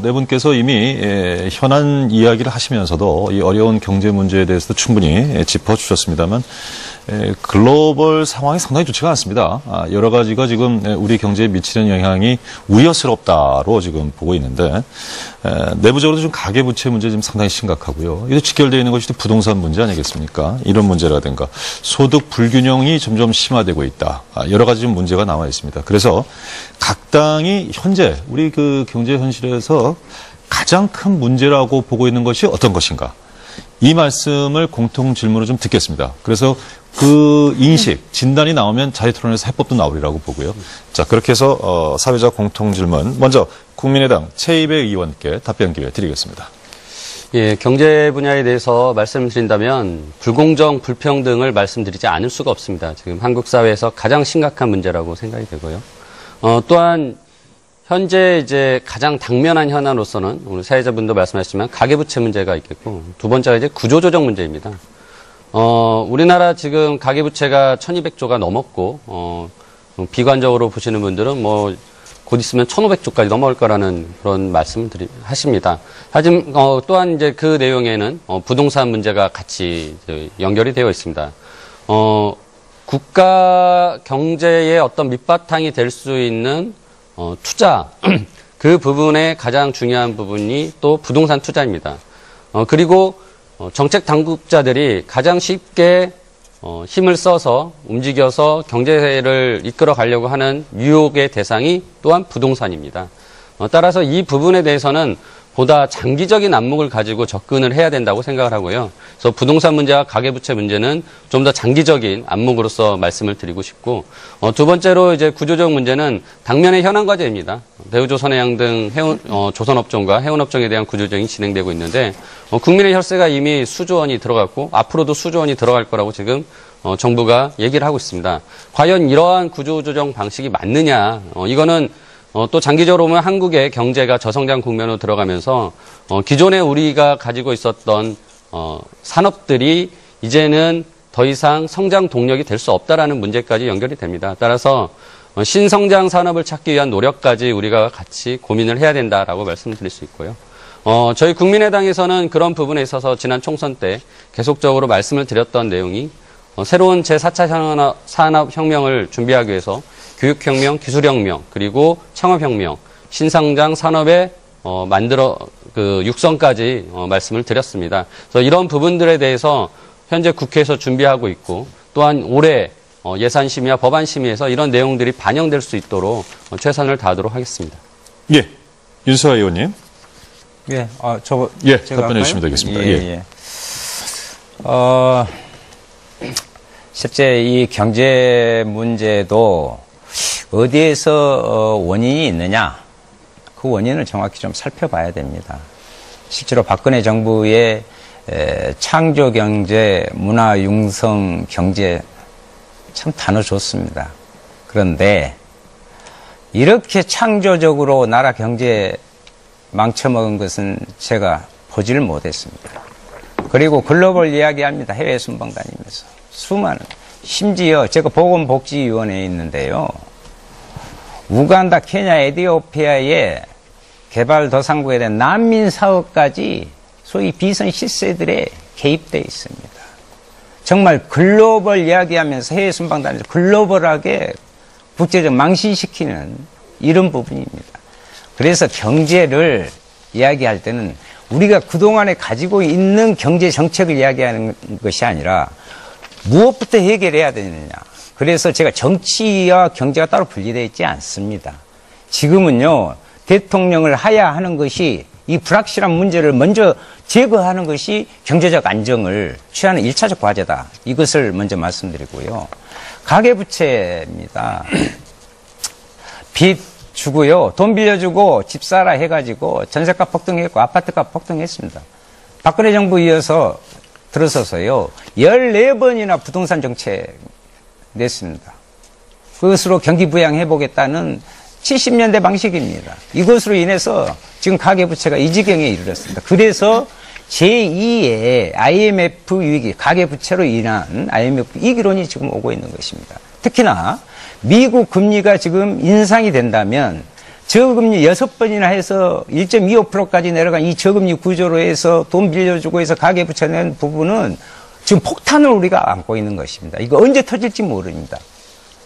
네 분께서 이미 현안 이야기를 하시면서도 이 어려운 경제 문제에 대해서도 충분히 짚어주셨습니다만 글로벌 상황이 상당히 좋지가 않습니다. 여러 가지가 지금 우리 경제에 미치는 영향이 우려스럽다로 지금 보고 있는데 내부적으로도 좀 가계부채 문제 좀 상당히 심각하고요. 이게 직결되어 있는 것이 부동산 문제 아니겠습니까? 이런 문제라든가 소득 불균형이 점점 심화되고 있다. 여러 가지 좀 문제가 나와 있습니다. 그래서 각 당이 현재 우리 그 경제 현실에서 가장 큰 문제라고 보고 있는 것이 어떤 것인가? 이 말씀을 공통 질문으로 좀 듣겠습니다. 그래서 그 인식, 진단이 나오면 자유토론에서 해법도 나오리라고 보고요. 자, 그렇게 해서 사회적 공통 질문 먼저 국민의당 최이배 의원께 답변 기회 드리겠습니다. 예, 경제 분야에 대해서 말씀드린다면 불공정, 불평등을 말씀드리지 않을 수가 없습니다. 지금 한국 사회에서 가장 심각한 문제라고 생각이 되고요. 또한 현재 이제 가장 당면한 현안으로서는 오늘 사회자분도 말씀하셨지만 가계부채 문제가 있겠고 두 번째가 이제 구조조정 문제입니다. 우리나라 지금 가계부채가 1200조가 넘었고 비관적으로 보시는 분들은 곧 있으면 1500조까지 넘어올 거라는 그런 말씀을 하십니다. 하지만 또한 이제 그 내용에는 부동산 문제가 같이 연결이 되어 있습니다. 국가 경제의 어떤 밑바탕이 될 수 있는 투자, 그 부분에 가장 중요한 부분이 또 부동산 투자입니다. 그리고 정책 당국자들이 가장 쉽게 힘을 써서 움직여서 경제를 이끌어 가려고 하는 유혹의 대상이 또한 부동산입니다. 따라서 이 부분에 대해서는 보다 장기적인 안목을 가지고 접근을 해야 된다고 생각을 하고요. 그래서 부동산 문제와 가계부채 문제는 좀 더 장기적인 안목으로서 말씀을 드리고 싶고, 두 번째로 이제 구조적 문제는 당면의 현안 과제입니다. 대우조선해양 등 조선업종과 해운업종에 대한 구조조정이 진행되고 있는데, 국민의 혈세가 이미 수조 원이 들어갔고 앞으로도 수조 원이 들어갈 거라고 지금 정부가 얘기를 하고 있습니다. 과연 이러한 구조조정 방식이 맞느냐? 이거는 또 장기적으로 보면 한국의 경제가 저성장 국면으로 들어가면서 기존에 우리가 가지고 있었던 산업들이 이제는 더 이상 성장 동력이 될 수 없다라는 문제까지 연결이 됩니다. 따라서 신성장 산업을 찾기 위한 노력까지 우리가 같이 고민을 해야 된다라고 말씀드릴 수 있고요. 저희 국민의당에서는 그런 부분에 있어서 지난 총선 때 계속적으로 말씀을 드렸던 내용이 새로운 제4차 산업혁명을 준비하기 위해서 교육혁명, 기술혁명, 그리고 창업혁명, 신성장 산업의 육성까지 말씀을 드렸습니다. 그래서 이런 부분들에 대해서 현재 국회에서 준비하고 있고 또한 올해 예산심의와 법안심의에서 이런 내용들이 반영될 수 있도록 최선을 다하도록 하겠습니다. 예, 윤수아 의원님. 예, 제가 답변해 주시면 되겠습니다. 예. 실제 이 경제 문제도 어디에서 원인이 있느냐, 그 원인을 정확히 좀 살펴봐야 됩니다. 실제로 박근혜 정부의 창조 경제, 문화 융성 경제 참 단어 좋습니다. 그런데 이렇게 창조적으로 나라 경제 망쳐먹은 것은 제가 보지를 못했습니다. 그리고 글로벌 이야기합니다. 해외 순방 다니면서 수많은, 심지어 제가 보건복지위원회에 있는데요. 우간다, 케냐, 에티오피아의 개발도상국에 대한 난민 사업까지 소위 비선 실세들에 개입되어 있습니다. 정말 글로벌 이야기하면서 해외 순방 다니면서 글로벌하게 국제적 망신시키는 이런 부분입니다. 그래서 경제를 이야기할 때는 우리가 그동안에 가지고 있는 경제 정책을 이야기하는 것이 아니라 무엇부터 해결해야 되느냐. 그래서 제가 정치와 경제가 따로 분리되어 있지 않습니다. 지금은요, 대통령을 하야 하는 것이 이 불확실한 문제를 먼저 제거하는 것이 경제적 안정을 취하는 1차적 과제다. 이것을 먼저 말씀드리고요. 가계부채입니다. 빚 주고요, 돈 빌려주고 집 사라 해가지고 전세값 폭등했고 아파트값 폭등했습니다. 박근혜 정부 이어서 들어서서요, 14번이나 부동산 정책 냈습니다. 그것으로 경기 부양해보겠다는 70년대 방식입니다. 이것으로 인해서 지금 가계부채가 이 지경에 이르렀습니다. 그래서 제2의 IMF 위기, 가계부채로 인한 IMF 위기론이 지금 오고 있는 것입니다. 특히나 미국 금리가 지금 인상이 된다면 저금리 6번이나 해서 1.25%까지 내려간 이 저금리 구조로 해서 돈 빌려주고 해서 가계부채 낸 부분은 지금 폭탄을 우리가 안고 있는 것입니다. 이거 언제 터질지 모릅니다.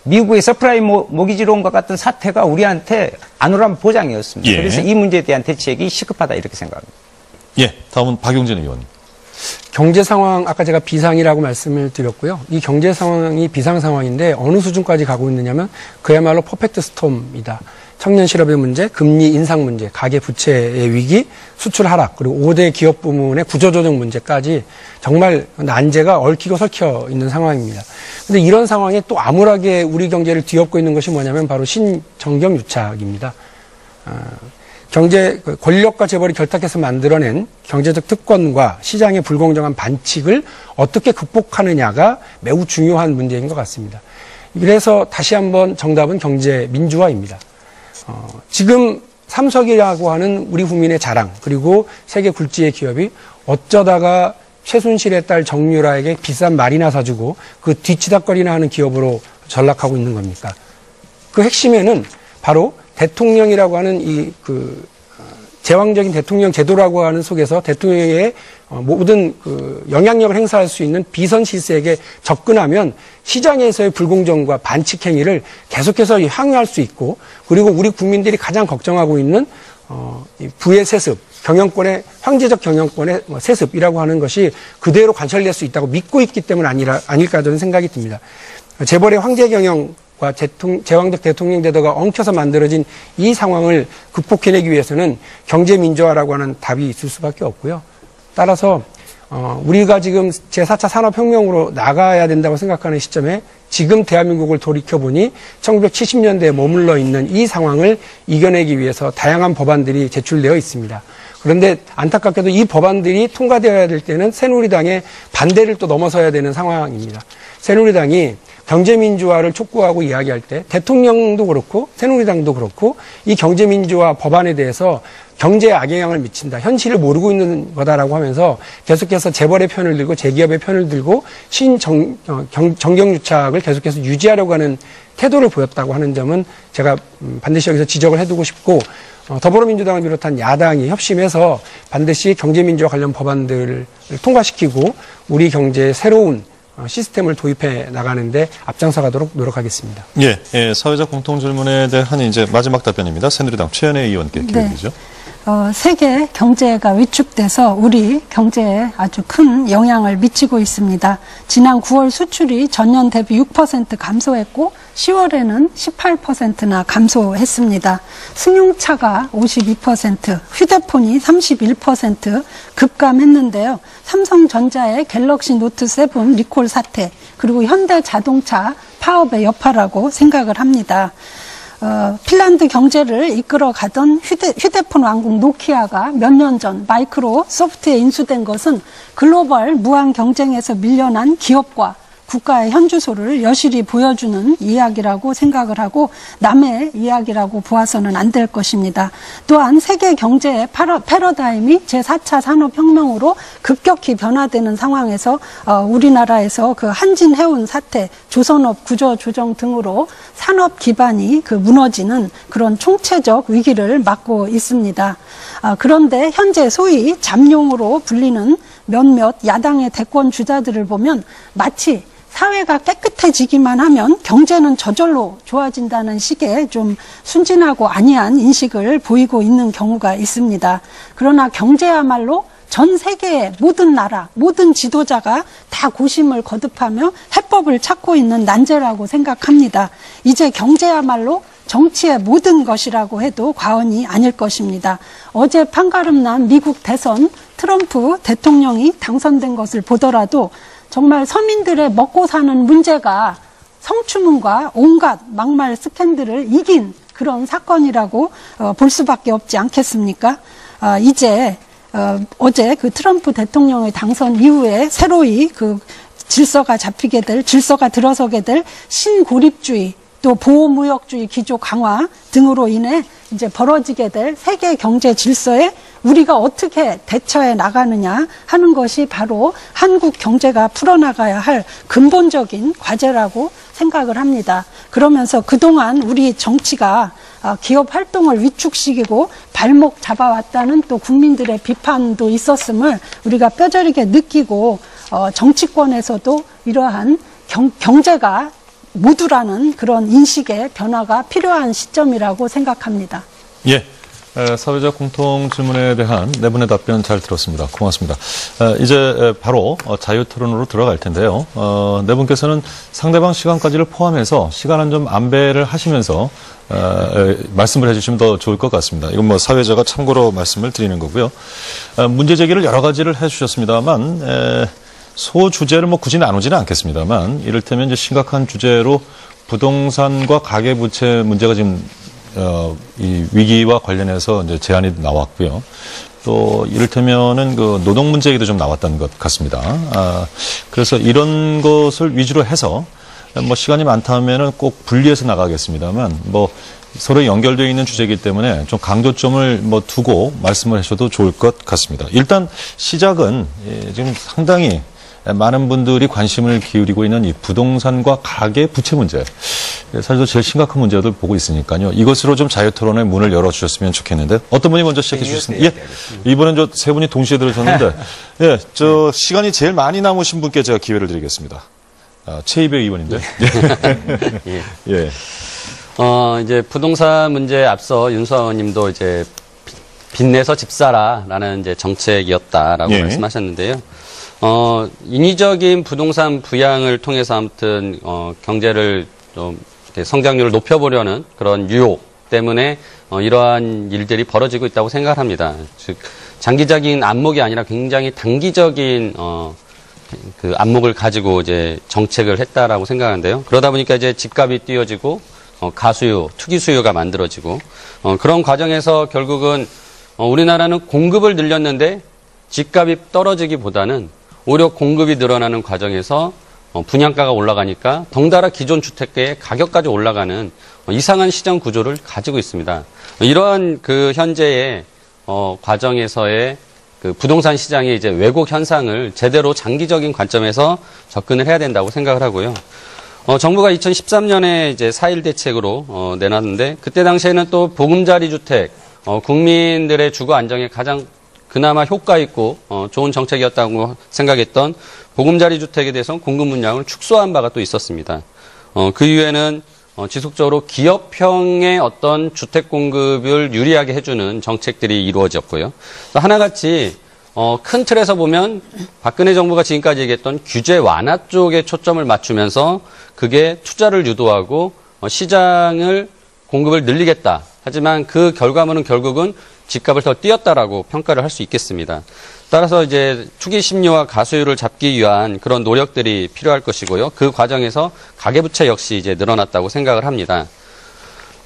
미국의 서프라임 모기지론과 같은 사태가 우리한테 안 오란 보장이었습니다. 예. 그래서 이 문제에 대한 대책이 시급하다 이렇게 생각합니다. 예, 다음은 박용진 의원. 경제 상황, 아까 제가 비상이라고 말씀을 드렸고요. 이 경제 상황이 비상 상황인데 어느 수준까지 가고 있느냐면 그야말로 퍼펙트 스톰이다. 청년 실업의 문제, 금리 인상 문제, 가계 부채의 위기, 수출 하락, 그리고 5대 기업 부문의 구조조정 문제까지 정말 난제가 얽히고 설켜 있는 상황입니다. 근데 이런 상황에 또 암울하게 우리 경제를 뒤엎고 있는 것이 뭐냐면 바로 신정경유착입니다. 권력과 재벌이 결탁해서 만들어낸 경제적 특권과 시장의 불공정한 반칙을 어떻게 극복하느냐가 매우 중요한 문제인 것 같습니다. 그래서 다시 한번 정답은 경제 민주화입니다. 지금 삼성이라고 하는 우리 국민의 자랑, 그리고 세계 굴지의 기업이 어쩌다가 최순실의 딸 정유라에게 비싼 말이나 사주고 그 뒤치다거리나 하는 기업으로 전락하고 있는 겁니까? 그 핵심에는 바로 대통령이라고 하는 제왕적인 대통령 제도라고 하는 속에서 대통령의 모든 영향력을 행사할 수 있는 비선 실세에게 접근하면 시장에서의 불공정과 반칙 행위를 계속해서 향유할 수 있고, 그리고 우리 국민들이 가장 걱정하고 있는 부의 세습, 황제적 경영권의 세습이라고 하는 것이 그대로 관철될 수 있다고 믿고 있기 때문 아닐까 저는 생각이 듭니다. 재벌의 황제 경영과 제왕적 대통령 제도가 엉켜서 만들어진 이 상황을 극복해내기 위해서는 경제 민주화라고 하는 답이 있을 수밖에 없고요. 따라서 우리가 지금 제4차 산업혁명으로 나가야 된다고 생각하는 시점에 지금 대한민국을 돌이켜보니 1970년대에 머물러 있는 이 상황을 이겨내기 위해서 다양한 법안들이 제출되어 있습니다. 그런데 안타깝게도 이 법안들이 통과되어야 될 때는 새누리당의 반대를 또 넘어서야 되는 상황입니다. 새누리당이 경제민주화를 촉구하고 이야기할 때 대통령도 그렇고 새누리당도 그렇고 이 경제민주화 법안에 대해서 경제에 악영향을 미친다, 현실을 모르고 있는 거다라고 하면서 계속해서 재벌의 편을 들고 재기업의 편을 들고 정경유착을 계속해서 유지하려고 하는 태도를 보였다고 하는 점은 제가 반드시 여기서 지적을 해두고 싶고, 더불어민주당을 비롯한 야당이 협심해서 반드시 경제민주화 관련 법안들을 통과시키고 우리 경제의 새로운 시스템을 도입해 나가는데 앞장서 가도록 노력하겠습니다. 예, 사회적 공통 질문에 대한 이제 마지막 답변입니다. 새누리당 최연혜 의원께 기회드리죠. 세계 경제가 위축돼서 우리 경제에 아주 큰 영향을 미치고 있습니다. 지난 9월 수출이 전년 대비 6% 감소했고 10월에는 18%나 감소했습니다. 승용차가 52%, 휴대폰이 31% 급감했는데요. 삼성전자의 갤럭시 노트 7 리콜 사태, 그리고 현대자동차 파업의 여파라고 생각을 합니다. 핀란드 경제를 이끌어가던 휴대폰 왕국 노키아가 몇 년 전 마이크로소프트에 인수된 것은 글로벌 무한 경쟁에서 밀려난 기업과 국가의 현주소를 여실히 보여주는 이야기라고 생각을 하고 남의 이야기라고 보아서는 안 될 것입니다. 또한 세계 경제의 패러다임이 제4차 산업혁명으로 급격히 변화되는 상황에서 우리나라에서 그 한진해운 사태, 조선업 구조조정 등으로 산업 기반이 무너지는 그런 총체적 위기를 맞고 있습니다. 그런데 현재 소위 잠룡으로 불리는 몇몇 야당의 대권 주자들을 보면 마치 사회가 깨끗해지기만 하면 경제는 저절로 좋아진다는 식의 좀 순진하고 안이한 인식을 보이고 있는 경우가 있습니다. 그러나 경제야말로 전 세계의 모든 나라, 모든 지도자가 다 고심을 거듭하며 해법을 찾고 있는 난제라고 생각합니다. 이제 경제야말로 정치의 모든 것이라고 해도 과언이 아닐 것입니다. 어제 판가름난 미국 대선 트럼프 대통령이 당선된 것을 보더라도 정말 서민들의 먹고 사는 문제가 성추문과 온갖 막말 스캔들을 이긴 그런 사건이라고 볼 수밖에 없지 않겠습니까? 이제 어제 그 트럼프 대통령의 당선 이후에 새로이 질서가 들어서게 될 신고립주의, 또 보호무역주의 기조 강화 등으로 인해 이제 벌어지게 될 세계 경제 질서에 우리가 어떻게 대처해 나가느냐 하는 것이 바로 한국 경제가 풀어나가야 할 근본적인 과제라고 생각을 합니다. 그러면서 그동안 우리 정치가 기업 활동을 위축시키고 발목 잡아왔다는 또 국민들의 비판도 있었음을 우리가 뼈저리게 느끼고 정치권에서도 이러한 경제가 모두라는 그런 인식의 변화가 필요한 시점이라고 생각합니다. 예. 사회적 공통 질문에 대한 네 분의 답변 잘 들었습니다. 고맙습니다. 이제 바로 자유 토론으로 들어갈 텐데요. 네 분께서는 상대방 시간까지를 포함해서 시간은 좀 안배를 하시면서 말씀을 해주시면 더 좋을 것 같습니다. 이건 뭐 사회자가 참고로 말씀을 드리는 거고요. 문제 제기를 여러 가지를 해주셨습니다만 소주제를 뭐 굳이 나누지는 않겠습니다만 이를테면 이제 심각한 주제로 부동산과 가계부채 문제가 지금 이 위기와 관련해서 이제 제안이 나왔고요. 또 이를테면은 그 노동 문제 얘기도 좀 나왔던 것 같습니다. 그래서 이런 것을 위주로 해서 뭐 시간이 많다면은 꼭 분리해서 나가겠습니다만 뭐 서로 연결되어 있는 주제이기 때문에 좀 강조점을 뭐 두고 말씀을 하셔도 좋을 것 같습니다. 일단 시작은 지금 상당히 많은 분들이 관심을 기울이고 있는 이 부동산과 가계 부채 문제. 사실 제일 심각한 문제들 보고 있으니까요. 이것으로 좀 자유토론의 문을 열어주셨으면 좋겠는데 어떤 분이 먼저 시작해 주셨습니다. 예. 이번엔 저 세 분이 동시에 들어줬는데 예, 저 시간이 제일 많이 남으신 분께 제가 기회를 드리겠습니다. 최이배 의원인데. 예. 예. 이제 부동산 문제에 앞서 윤수아 님도 이제 빚내서 집 사라라는 이제 정책이었다라고 예. 말씀하셨는데요. 인위적인 부동산 부양을 통해서 아무튼 경제를 좀 이렇게 성장률을 높여보려는 그런 유혹 때문에 이러한 일들이 벌어지고 있다고 생각합니다. 즉 장기적인 안목이 아니라 굉장히 단기적인 그 안목을 가지고 이제 정책을 했다라고 생각하는데요. 그러다 보니까 이제 집값이 뛰어지고 가수요, 투기 수요가 만들어지고 그런 과정에서 결국은 우리나라는 공급을 늘렸는데 집값이 떨어지기보다는 오히려 공급이 늘어나는 과정에서 분양가가 올라가니까 덩달아 기존 주택의 가격까지 올라가는 이상한 시장 구조를 가지고 있습니다. 이러한 그 현재의 과정에서의 그 부동산 시장의 이제 왜곡 현상을 제대로 장기적인 관점에서 접근을 해야 된다고 생각을 하고요. 정부가 2013년에 이제 4.1 대책으로 내놨는데 그때 당시에는 또 보금자리 주택, 국민들의 주거 안정에 가장 그나마 효과 있고 좋은 정책이었다고 생각했던 보금자리 주택에 대해서는 공급 물량을 축소한 바가 또 있었습니다. 그 이후에는 지속적으로 기업형의 어떤 주택 공급을 유리하게 해주는 정책들이 이루어졌고요. 하나같이 큰 틀에서 보면 박근혜 정부가 지금까지 얘기했던 규제 완화 쪽에 초점을 맞추면서 그게 투자를 유도하고 시장을 공급을 늘리겠다. 하지만 그 결과물은 결국은 집값을 더 띄었다라고 평가를 할 수 있겠습니다. 따라서 이제 투기 심리와 가수율을 잡기 위한 그런 노력들이 필요할 것이고요. 그 과정에서 가계부채 역시 이제 늘어났다고 생각을 합니다.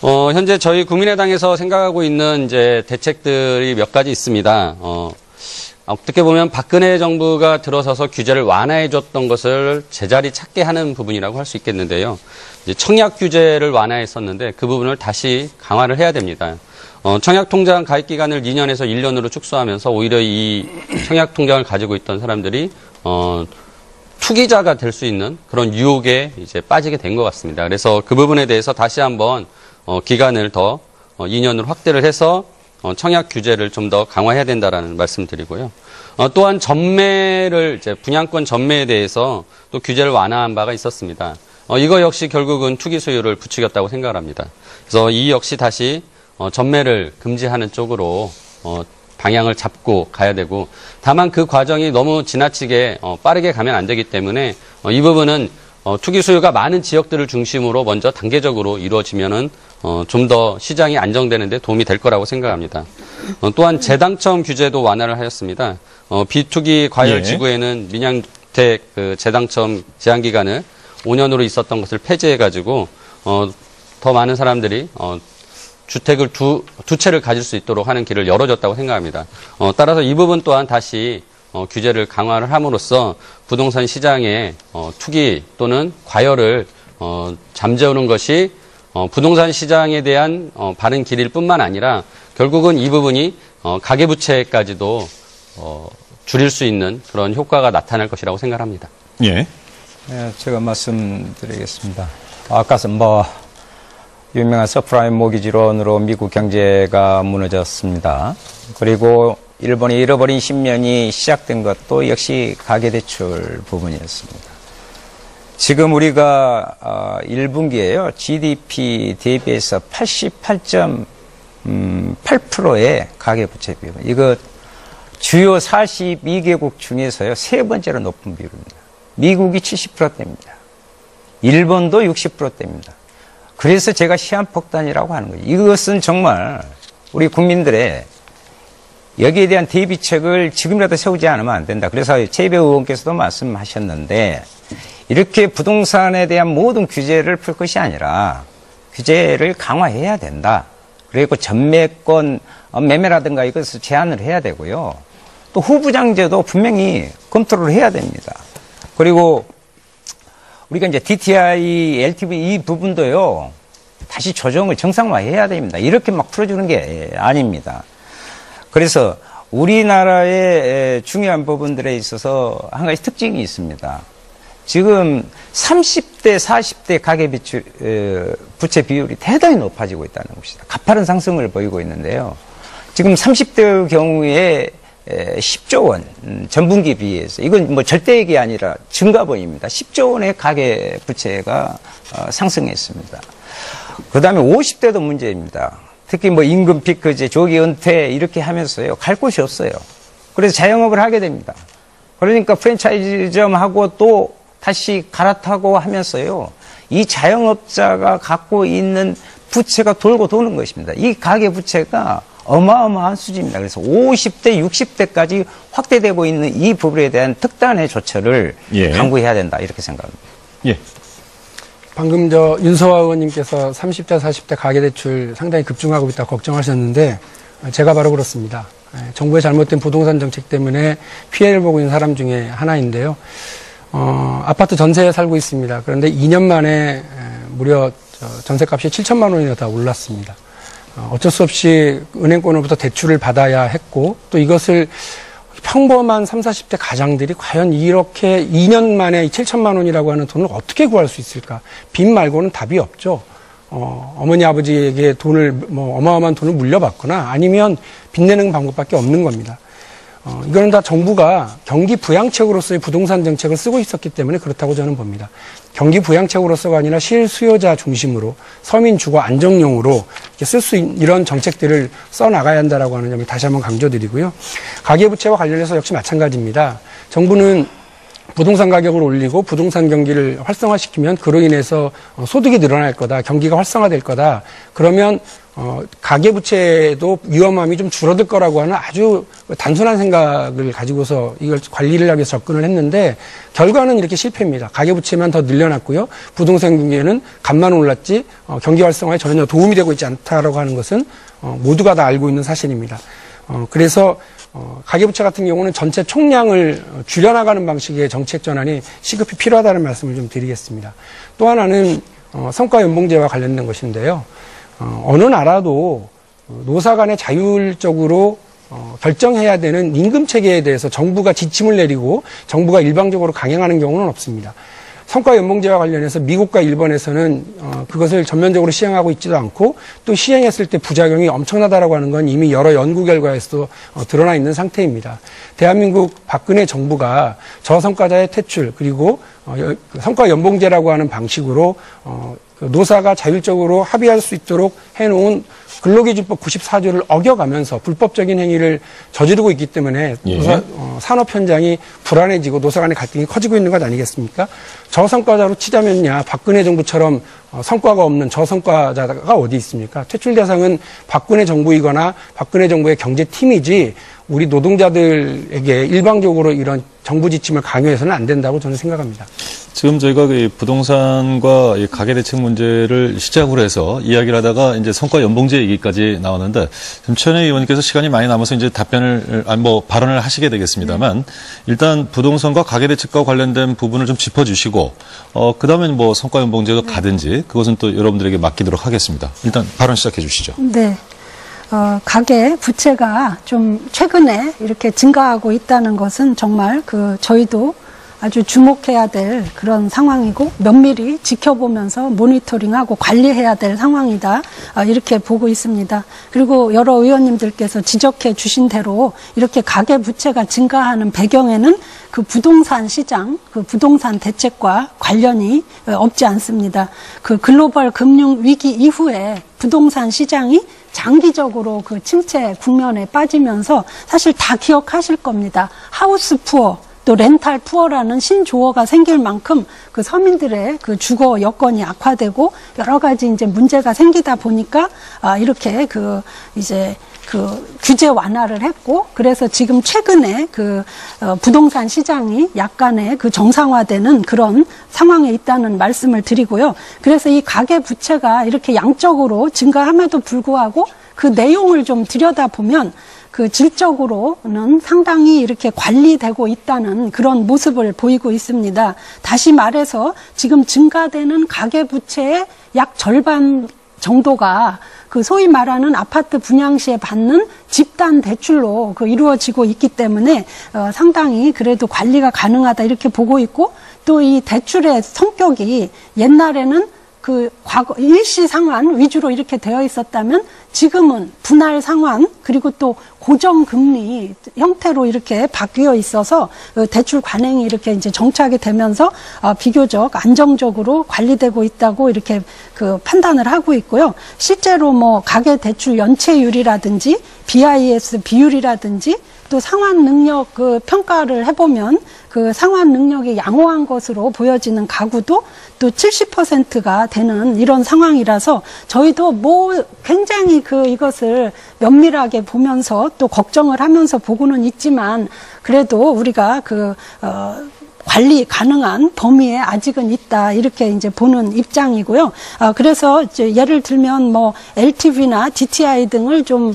현재 저희 국민의당에서 생각하고 있는 이제 대책들이 몇 가지 있습니다. 어떻게 보면 박근혜 정부가 들어서서 규제를 완화해줬던 것을 제자리 찾게 하는 부분이라고 할 수 있겠는데요. 이제 청약 규제를 완화했었는데 그 부분을 다시 강화를 해야 됩니다. 청약통장 가입 기간을 2년에서 1년으로 축소하면서 오히려 이 청약통장을 가지고 있던 사람들이 투기자가 될 수 있는 그런 유혹에 이제 빠지게 된 것 같습니다. 그래서 그 부분에 대해서 다시 한번 기간을 더 2년으로 확대를 해서 청약 규제를 좀 더 강화해야 된다라는 말씀드리고요. 또한 전매를 이제 분양권 전매에 대해서 또 규제를 완화한 바가 있었습니다. 이거 역시 결국은 투기 수요를 부추겼다고 생각을 합니다. 그래서 이 역시 다시 전매를 금지하는 쪽으로 방향을 잡고 가야 되고 다만 그 과정이 너무 지나치게 빠르게 가면 안 되기 때문에 이 부분은 투기 수요가 많은 지역들을 중심으로 먼저 단계적으로 이루어지면은 좀 더 시장이 안정되는 데 도움이 될 거라고 생각합니다. 또한 재당첨 규제도 완화를 하였습니다. 비투기 과열 지구에는 민영주택 그 재당첨 제한 기간을 5년으로 있었던 것을 폐지해가지고 더 많은 사람들이 주택을 두 채를 가질 수 있도록 하는 길을 열어줬다고 생각합니다. 따라서 이 부분 또한 다시 규제를 강화를 함으로써 부동산 시장의 투기 또는 과열을 잠재우는 것이 부동산 시장에 대한 바른 길일 뿐만 아니라 결국은 이 부분이 가계부채까지도 줄일 수 있는 그런 효과가 나타날 것이라고 생각합니다. 예. 네, 제가 말씀드리겠습니다. 아까 유명한 서프라임 모기지론으로 미국 경제가 무너졌습니다. 그리고 일본이 잃어버린 10년이 시작된 것도 역시 가계대출 부분이었습니다. 지금 우리가 1분기에요. GDP 대비해서 88.8%의 가계부채 비율. 이거 주요 42개국 중에서요. 세 번째로 높은 비율입니다. 미국이 70%대입니다. 일본도 60%대입니다. 그래서 제가 시한폭탄이라고 하는 거예요. 이것은 정말 우리 국민들의 여기에 대한 대비책을 지금이라도 세우지 않으면 안 된다. 그래서 최이배 의원께서도 말씀하셨는데 이렇게 부동산에 대한 모든 규제를 풀 것이 아니라 규제를 강화해야 된다. 그리고 전매권 매매라든가 이것을 제한을 해야 되고요. 또 후부장제도 분명히 검토를 해야 됩니다. 그리고 우리가 이제 DTI, LTV 이 부분도요. 다시 조정을 정상화해야 됩니다. 이렇게 막 풀어주는 게 아닙니다. 그래서 우리나라의 중요한 부분들에 있어서 한 가지 특징이 있습니다. 지금 30대, 40대 가계부채 비율이 대단히 높아지고 있다는 것이다. 가파른 상승을 보이고 있는데요. 지금 30대의 경우에 10조 원, 전분기 비해서, 이건 뭐 절대액이 아니라 증가분입니다. 10조 원의 가계부채가 상승했습니다. 그 다음에 50대도 문제입니다. 특히 뭐 임금 피크제, 조기 은퇴 이렇게 하면서요. 갈 곳이 없어요. 그래서 자영업을 하게 됩니다. 그러니까 프랜차이즈점하고 또 다시 갈아타고 하면서요. 이 자영업자가 갖고 있는 부채가 돌고 도는 것입니다. 이 가계부채가 어마어마한 수준입니다. 그래서 50대, 60대까지 확대되고 있는 이 부분에 대한 특단의 조처를 강구해야 된다. 이렇게 생각합니다. 예. 방금 윤소아 의원님께서 30대, 40대 가계대출 상당히 급증하고 있다고 걱정하셨는데 제가 바로 그렇습니다. 정부의 잘못된 부동산 정책 때문에 피해를 보고 있는 사람 중에 하나인데요. 아파트 전세에 살고 있습니다. 그런데 2년 만에 무려 전세값이 7천만 원이나 다 올랐습니다. 어쩔 수 없이 은행권으로부터 대출을 받아야 했고 또 이것을 평범한 30, 40대 가장들이 과연 이렇게 2년 만에 7천만 원이라고 하는 돈을 어떻게 구할 수 있을까? 빚 말고는 답이 없죠. 어머니 아버지에게 어마어마한 돈을 물려받거나 아니면 빚내는 방법밖에 없는 겁니다. 이거는 다 정부가 경기 부양책으로서의 부동산 정책을 쓰고 있었기 때문에 그렇다고 저는 봅니다. 경기 부양책으로서가 아니라 실수요자 중심으로 서민 주거 안정용으로 쓸 수 있는 이런 정책들을 써나가야 한다라고 하는 점을 다시 한번 강조드리고요. 가계부채와 관련해서 역시 마찬가지입니다. 정부는 부동산 가격을 올리고 부동산 경기를 활성화시키면 그로 인해서 소득이 늘어날 거다, 경기가 활성화될 거다. 그러면 가계부채도 위험함이 좀 줄어들 거라고 하는 아주 단순한 생각을 가지고서 이걸 관리를 하기 위해서 접근을 했는데 결과는 이렇게 실패입니다. 가계부채만 더 늘려놨고요. 부동산 경기에는 값만 올랐지 경기 활성화에 전혀 도움이 되고 있지 않다라고 하는 것은 모두가 다 알고 있는 사실입니다. 그래서 가계부채 같은 경우는 전체 총량을 줄여나가는 방식의 정책 전환이 시급히 필요하다는 말씀을 좀 드리겠습니다. 또 하나는 성과연봉제와 관련된 것인데요. 어느 나라도 노사 간에 자율적으로 결정해야 되는 임금 체계에 대해서 정부가 지침을 내리고 정부가 일방적으로 강행하는 경우는 없습니다. 성과연봉제와 관련해서 미국과 일본에서는 그것을 전면적으로 시행하고 있지도 않고 또 시행했을 때 부작용이 엄청나다라고 하는 건 이미 여러 연구 결과에서도 드러나 있는 상태입니다. 대한민국 박근혜 정부가 저성과자의 퇴출 그리고 성과연봉제라고 하는 방식으로 노사가 자율적으로 합의할 수 있도록 해놓은 근로기준법 94조를 어겨가면서 불법적인 행위를 저지르고 있기 때문에 산업 현장이 불안해지고 노사 간의 갈등이 커지고 있는 것 아니겠습니까? 저성과자로 치자면야 박근혜 정부처럼 성과가 없는 저성과자가 어디 있습니까? 퇴출 대상은 박근혜 정부이거나 박근혜 정부의 경제팀이지 우리 노동자들에게 일방적으로 이런 정부 지침을 강요해서는 안 된다고 저는 생각합니다. 지금 저희가 이 부동산과 이 가계대책 문제를 시작으로 해서 이야기를 하다가 이제 성과 연봉제 얘기까지 나오는데 지금 최현희 의원님께서 시간이 많이 남아서 이제 발언을 하시게 되겠습니다만 일단 부동산과 가계대책과 관련된 부분을 좀 짚어주시고 그다음에 뭐 성과 연봉제가 가든지 그것은 또 여러분들에게 맡기도록 하겠습니다. 일단 발언 시작해 주시죠. 네. 가계 부채가 좀 최근에 이렇게 증가하고 있다는 것은 정말 저희도 아주 주목해야 될 그런 상황이고 면밀히 지켜보면서 모니터링하고 관리해야 될 상황이다. 이렇게 보고 있습니다. 그리고 여러 의원님들께서 지적해 주신 대로 이렇게 가계 부채가 증가하는 배경에는 그 부동산 시장, 그 부동산 대책과 관련이 없지 않습니다. 그 글로벌 금융 위기 이후에 부동산 시장이 장기적으로 그 침체 국면에 빠지면서 사실 다 기억하실 겁니다. 하우스 푸어, 또 렌탈 푸어라는 신조어가 생길 만큼 그 서민들의 그 주거 여건이 악화되고 여러 가지 이제 문제가 생기다 보니까 이렇게 이제 규제 완화를 했고 그래서 지금 최근에 부동산 시장이 약간의 정상화되는 그런 상황에 있다는 말씀을 드리고요. 그래서 이 가계 부채가 이렇게 양적으로 증가함에도 불구하고 그 내용을 좀 들여다보면 그 질적으로는 상당히 이렇게 관리되고 있다는 그런 모습을 보이고 있습니다. 다시 말해서 지금 증가되는 가계부채의 약 절반 정도가 그 소위 말하는 아파트 분양 시에 받는 집단 대출로 이루어지고 있기 때문에 상당히 그래도 관리가 가능하다 이렇게 보고 있고 또 이 대출의 성격이 옛날에는 과거 일시 상환 위주로 이렇게 되어 있었다면 지금은 분할 상환 그리고 또 고정금리 형태로 이렇게 바뀌어 있어서 대출 관행이 이렇게 이제 정착이 되면서 비교적 안정적으로 관리되고 있다고 이렇게 판단을 하고 있고요. 실제로 뭐 가계 대출 연체율이라든지 BIS 비율이라든지 또 상환 능력 평가를 해보면 그 상환 능력이 양호한 것으로 보여지는 가구도 또 70%가 되는 이런 상황이라서 저희도 굉장히 이것을 면밀하게 보면서 또 걱정을 하면서 보고는 있지만 그래도 우리가 관리 가능한 범위에 아직은 있다 이렇게 이제 보는 입장이고요. 그래서 이제 예를 들면 뭐 LTV나 DTI 등을 좀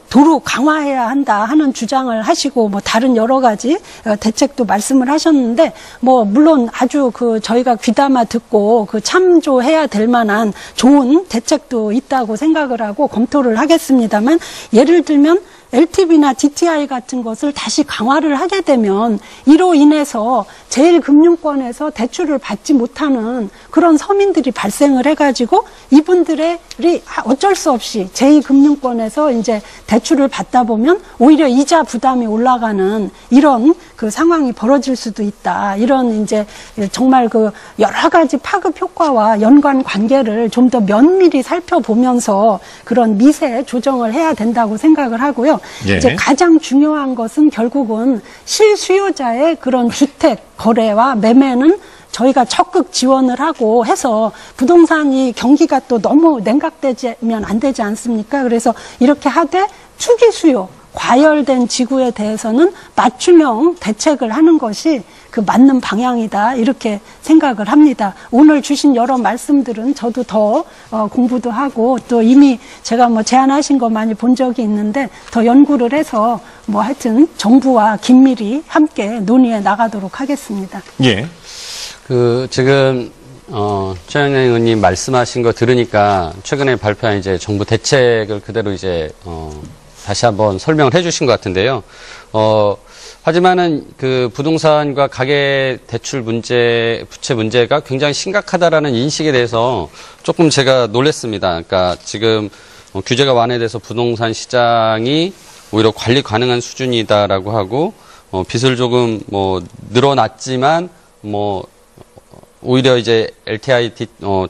도로 강화해야 한다 하는 주장을 하시고 뭐 다른 여러 가지 대책도 말씀을 하셨는데 뭐 물론 아주 저희가 귀담아 듣고 참조해야 될 만한 좋은 대책도 있다고 생각을 하고 검토를 하겠습니다만 예를 들면 LTV나 DTI 같은 것을 다시 강화를 하게 되면 이로 인해서 제1금융권에서 대출을 받지 못하는 그런 서민들이 발생을 해가지고 이분들이 어쩔 수 없이 제2금융권에서 이제 대출을 받다 보면 오히려 이자 부담이 올라가는 이런 상황이 벌어질 수도 있다. 이런 이제 정말 여러 가지 파급 효과와 연관 관계를 좀 더 면밀히 살펴보면서 그런 미세 조정을 해야 된다고 생각을 하고요. 예. 이제 가장 중요한 것은 결국은 실수요자의 그런 주택 거래와 매매는 저희가 적극 지원을 하고 해서 부동산이 경기가 또 너무 냉각되면 안 되지 않습니까? 그래서 이렇게 하되 투기 수요, 과열된 지구에 대해서는 맞춤형 대책을 하는 것이 맞는 방향이다 이렇게 생각을 합니다. 오늘 주신 여러 말씀들은 저도 더 공부도 하고 또 이미 제가 뭐 제안하신 거 많이 본 적이 있는데 더 연구를 해서 뭐 하여튼 정부와 긴밀히 함께 논의해 나가도록 하겠습니다. 예. 지금 최현희 의원님 말씀하신 거 들으니까 최근에 발표한 이제 정부 대책을 그대로 이제 다시 한번 설명을 해주신 것 같은데요. 하지만은 부동산과 가계 대출 문제, 부채 문제가 굉장히 심각하다라는 인식에 대해서 조금 제가 놀랐습니다. 그러니까 지금 규제가 완화돼서 부동산 시장이 오히려 관리 가능한 수준이다라고 하고 빚을 조금 늘어났지만 오히려 이제 LTI,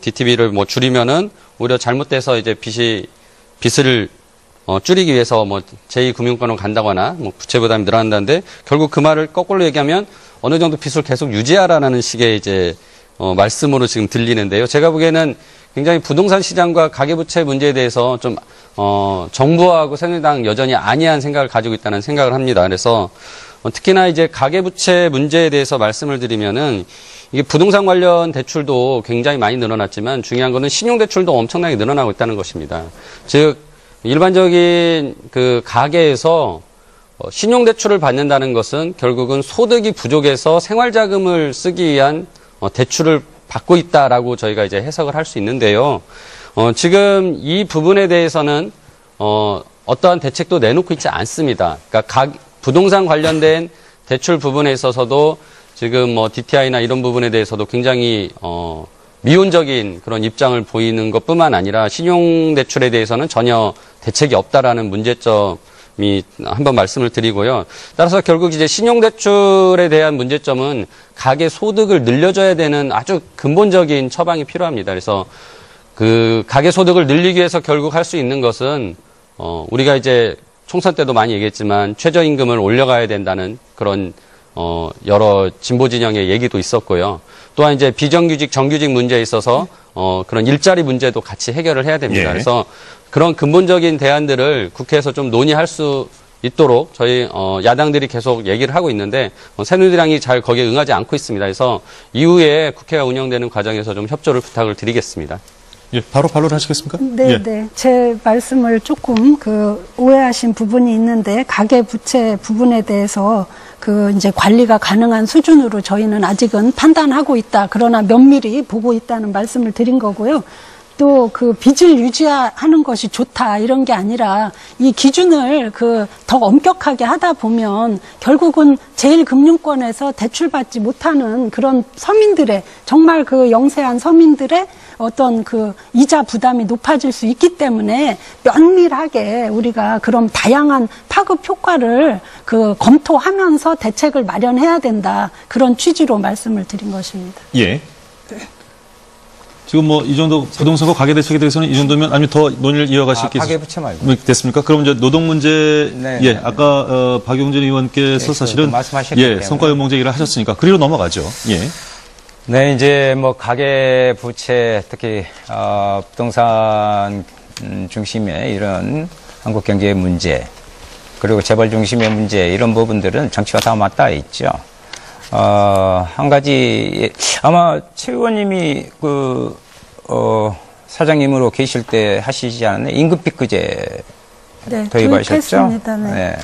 DTB를 줄이면은 오히려 잘못돼서 이제 빚을 줄이기 위해서 제2금융권으로 간다거나 부채 부담이 늘어난다는데 결국 그 말을 거꾸로 얘기하면 어느 정도 빚을 계속 유지하라는 식의 이제 말씀으로 지금 들리는데요. 제가 보기에는 굉장히 부동산 시장과 가계부채 문제에 대해서 좀 정부하고 새누리당 여전히 안이한 생각을 가지고 있다는 생각을 합니다. 그래서 특히나 이제 가계부채 문제에 대해서 말씀을 드리면은 이게 부동산 관련 대출도 굉장히 많이 늘어났지만 중요한 거는 신용 대출도 엄청나게 늘어나고 있다는 것입니다. 즉 일반적인 그 가계에서 신용 대출을 받는다는 것은 결국은 소득이 부족해서 생활 자금을 쓰기 위한 대출을 받고 있다라고 저희가 이제 해석을 할 수 있는데요. 지금 이 부분에 대해서는 어떠한 대책도 내놓고 있지 않습니다. 그러니까 부동산 관련된 대출 부분에 있어서도 지금 뭐 DTI나 이런 부분에 대해서도 굉장히 미온적인 그런 입장을 보이는 것뿐만 아니라 신용대출에 대해서는 전혀 대책이 없다라는 문제점이 한번 말씀을 드리고요. 따라서 결국 이제 신용대출에 대한 문제점은 가계 소득을 늘려줘야 되는 아주 근본적인 처방이 필요합니다. 그래서 그 가계 소득을 늘리기 위해서 결국 할 수 있는 것은 우리가 이제 총선 때도 많이 얘기했지만 최저임금을 올려가야 된다는 그런 여러 진보 진영의 얘기도 있었고요. 또한 이제 비정규직, 정규직 문제에 있어서 그런 일자리 문제도 같이 해결을 해야 됩니다. 예. 그래서 그런 근본적인 대안들을 국회에서 좀 논의할 수 있도록 저희 야당들이 계속 얘기를 하고 있는데 새누리당이 잘 거기에 응하지 않고 있습니다. 그래서 이후에 국회가 운영되는 과정에서 좀 협조를 부탁을 드리겠습니다. 예, 바로 반론을 하시겠습니까? 네, 예. 네. 제 말씀을 조금 오해하신 부분이 있는데 가계 부채 부분에 대해서 이제 관리가 가능한 수준으로 저희는 아직은 판단하고 있다. 그러나 면밀히 보고 있다는 말씀을 드린 거고요. 또 빚을 유지하는 것이 좋다 이런 게 아니라 이 기준을 더 엄격하게 하다 보면 결국은 제1금융권에서 대출받지 못하는 그런 서민들의 정말 영세한 서민들의 어떤 이자 부담이 높아질 수 있기 때문에 면밀하게 우리가 그런 다양한 파급 효과를 검토하면서 대책을 마련해야 된다. 그런 취지로 말씀을 드린 것입니다. 예. 지금 뭐 이 정도 부동산과 가계 대책에 대해서는 이 정도면 아니면 더 논의를 이어가실 게 가계 부채 말고. 됐습니까? 그럼 이제 노동 문제 네, 예, 네, 아까 박용진 의원께서 네, 사실은 말씀하셨기 예, 때문에. 성과 연봉제 얘기를 하셨으니까 그리로 넘어가죠. 예. 네, 이제 뭐 가계 부채 특히 부동산 중심의 이런 한국 경제의 문제 그리고 재벌 중심의 문제 이런 부분들은 정치와 다 맞닿아 있죠. 한 가지 아마 최 의원님이 사장님으로 계실 때 하시지 않았나요? 임금 피크제 네, 도입하셨죠? 도입했습니다. 네. 네.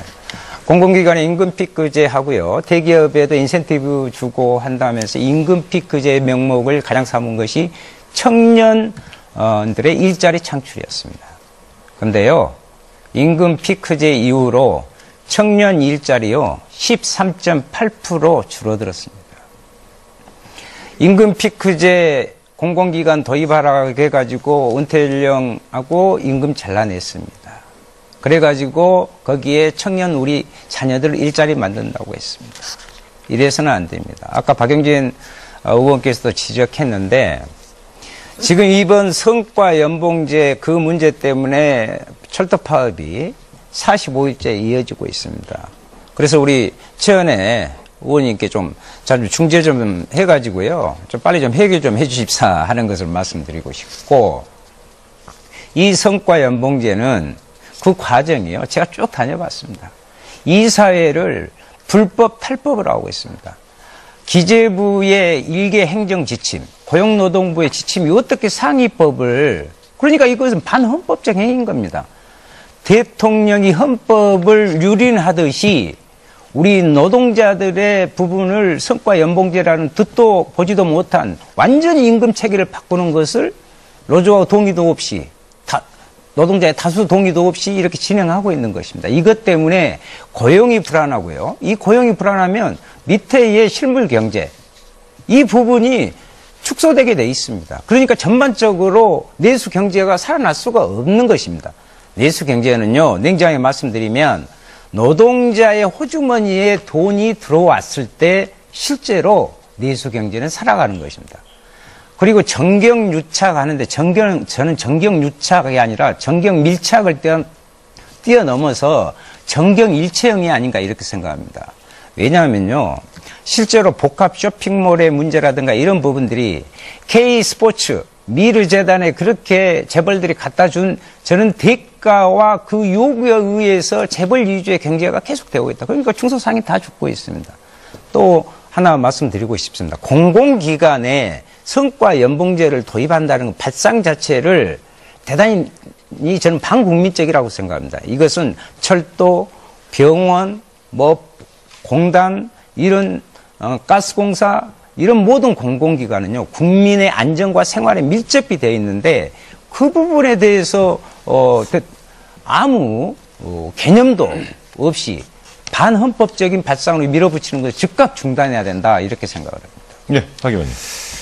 공공기관에 임금 피크제 하고요. 대기업에도 인센티브 주고 한다면서 임금 피크제 명목을 가장 삼은 것이 청년들의 일자리 창출이었습니다. 그런데요, 임금 피크제 이후로 청년 일자리요 13.8% 줄어들었습니다. 임금 피크제 공공기관 도입하라고 해가지고 은퇴 연령하고 임금 잘라냈습니다. 그래가지고 거기에 청년 우리 자녀들 일자리 만든다고 했습니다. 이래서는 안 됩니다. 아까 박용진 의원께서도 지적했는데 지금 이번 성과 연봉제 그 문제 때문에 철도 파업이 45일째 이어지고 있습니다. 그래서 우리 최은혜 의원님께 좀 중재 좀 해가지고요. 좀 빨리 좀 해결 좀 해주십사 하는 것을 말씀드리고 싶고 이 성과 연봉제는 그 과정이요. 제가 쭉 다녀봤습니다. 이 사회를 불법 탈법을 하고 있습니다. 기재부의 일개 행정 지침, 고용노동부의 지침이 어떻게 상위법을 그러니까 이것은 반헌법적 행위인 겁니다. 대통령이 헌법을 유린하듯이 우리 노동자들의 부분을 성과연봉제라는 듣도 보지도 못한 완전히 임금 체계를 바꾸는 것을 노조와 동의도 없이 노동자의 다수 동의도 없이 이렇게 진행하고 있는 것입니다. 이것 때문에 고용이 불안하고요. 이 고용이 불안하면 밑에의 실물 경제 이 부분이 축소되게 돼 있습니다. 그러니까 전반적으로 내수 경제가 살아날 수가 없는 것입니다. 내수 경제는요, 냉정하게 말씀드리면 노동자의 호주머니에 돈이 들어왔을 때 실제로 내수 경제는 살아가는 것입니다. 그리고 정경유착하는데 저는 정경유착이 아니라 정경밀착을 뛰어넘어서 정경일체형이 아닌가 이렇게 생각합니다. 왜냐하면요, 실제로 복합 쇼핑몰의 문제라든가 이런 부분들이 K스포츠, 미르재단에 그렇게 재벌들이 갖다 준 저는 대가와 그 요구에 의해서 재벌 위주의 경제가 계속되고 있다. 그러니까 중소상이 다 죽고 있습니다. 또 하나 말씀드리고 싶습니다. 공공기관에 성과 연봉제를 도입한다는 것 발상 자체를 대단히 저는 반국민적이라고 생각합니다. 이것은 철도, 병원, 공단, 이런 가스공사, 이런 모든 공공기관은요, 국민의 안전과 생활에 밀접히 되어 있는데 그 부분에 대해서 아무 개념도 없이 반헌법적인 발상으로 밀어붙이는 것을 즉각 중단해야 된다, 이렇게 생각을 합니다. 네, 박 의원님.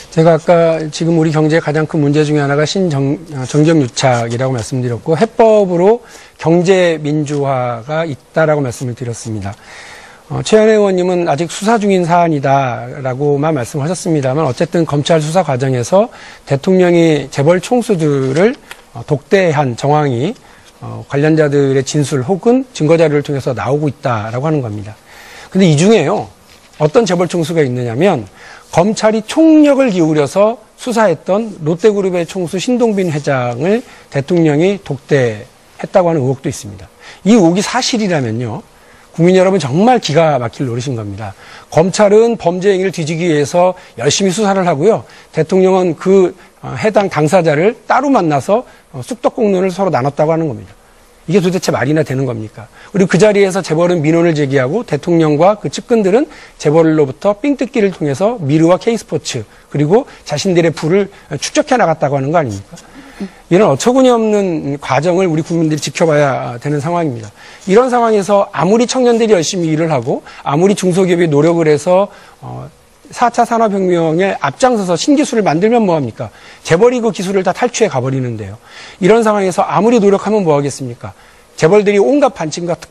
제가 아까 지금 우리 경제의 가장 큰 문제 중에 하나가 정경유착이라고 말씀드렸고, 해법으로 경제 민주화가 있다라고 말씀을 드렸습니다. 최현혜 의원님은 아직 수사 중인 사안이다라고만 말씀하셨습니다만, 어쨌든 검찰 수사 과정에서 대통령이 재벌 총수들을 독대한 정황이 관련자들의 진술 혹은 증거자료를 통해서 나오고 있다라고 하는 겁니다. 근데 이 중에요, 어떤 재벌 총수가 있느냐면, 검찰이 총력을 기울여서 수사했던 롯데그룹의 총수 신동빈 회장을 대통령이 독대했다고 하는 의혹도 있습니다. 이 의혹이 사실이라면요, 국민 여러분 정말 기가 막힐 노릇인 겁니다. 검찰은 범죄 행위를 뒤지기 위해서 열심히 수사를 하고요, 대통령은 그 해당 당사자를 따로 만나서 쑥떡공론을 서로 나눴다고 하는 겁니다. 이게 도대체 말이나 되는 겁니까? 그리고 그 자리에서 재벌은 민원을 제기하고 대통령과 그 측근들은 재벌로부터 삥뜯기를 통해서 미르와 K스포츠 그리고 자신들의 부를 축적해 나갔다고 하는 거 아닙니까? 이런 어처구니없는 과정을 우리 국민들이 지켜봐야 되는 상황입니다. 이런 상황에서 아무리 청년들이 열심히 일을 하고 아무리 중소기업이 노력을 해서 4차 산업혁명에 앞장서서 신기술을 만들면 뭐합니까? 재벌이 그 기술을 다 탈취해 가버리는데요. 이런 상황에서 아무리 노력하면 뭐하겠습니까? 재벌들이 온갖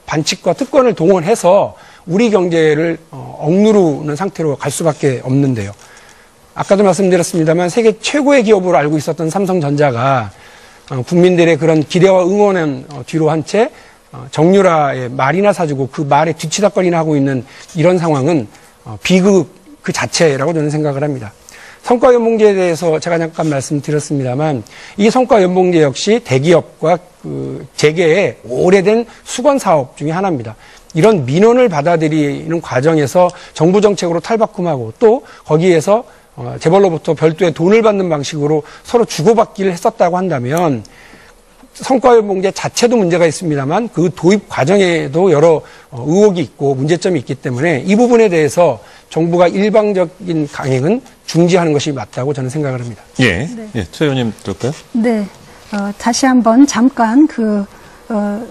반칙과 특권을 동원해서 우리 경제를 억누르는 상태로 갈 수밖에 없는데요. 아까도 말씀드렸습니다만 세계 최고의 기업으로 알고 있었던 삼성전자가 국민들의 그런 기대와 응원은 뒤로 한 채 정유라의 말이나 사주고 그 말에 뒤치다거리나 하고 있는 이런 상황은 비극 그 자체라고 저는 생각을 합니다. 성과연봉제에 대해서 제가 잠깐 말씀드렸습니다만 이 성과연봉제 역시 대기업과 그 재계의 오래된 수건 사업 중에 하나입니다. 이런 민원을 받아들이는 과정에서 정부 정책으로 탈바꿈하고 또 거기에서 재벌로부터 별도의 돈을 받는 방식으로 서로 주고받기를 했었다고 한다면 성과연봉제 자체도 문제가 있습니다만 그 도입 과정에도 여러 의혹이 있고 문제점이 있기 때문에 이 부분에 대해서 정부가 일방적인 강행은 중지하는 것이 맞다고 저는 생각을 합니다. 예. 네. 예, 최 의원님 들을까요? 네. 다시 한번 잠깐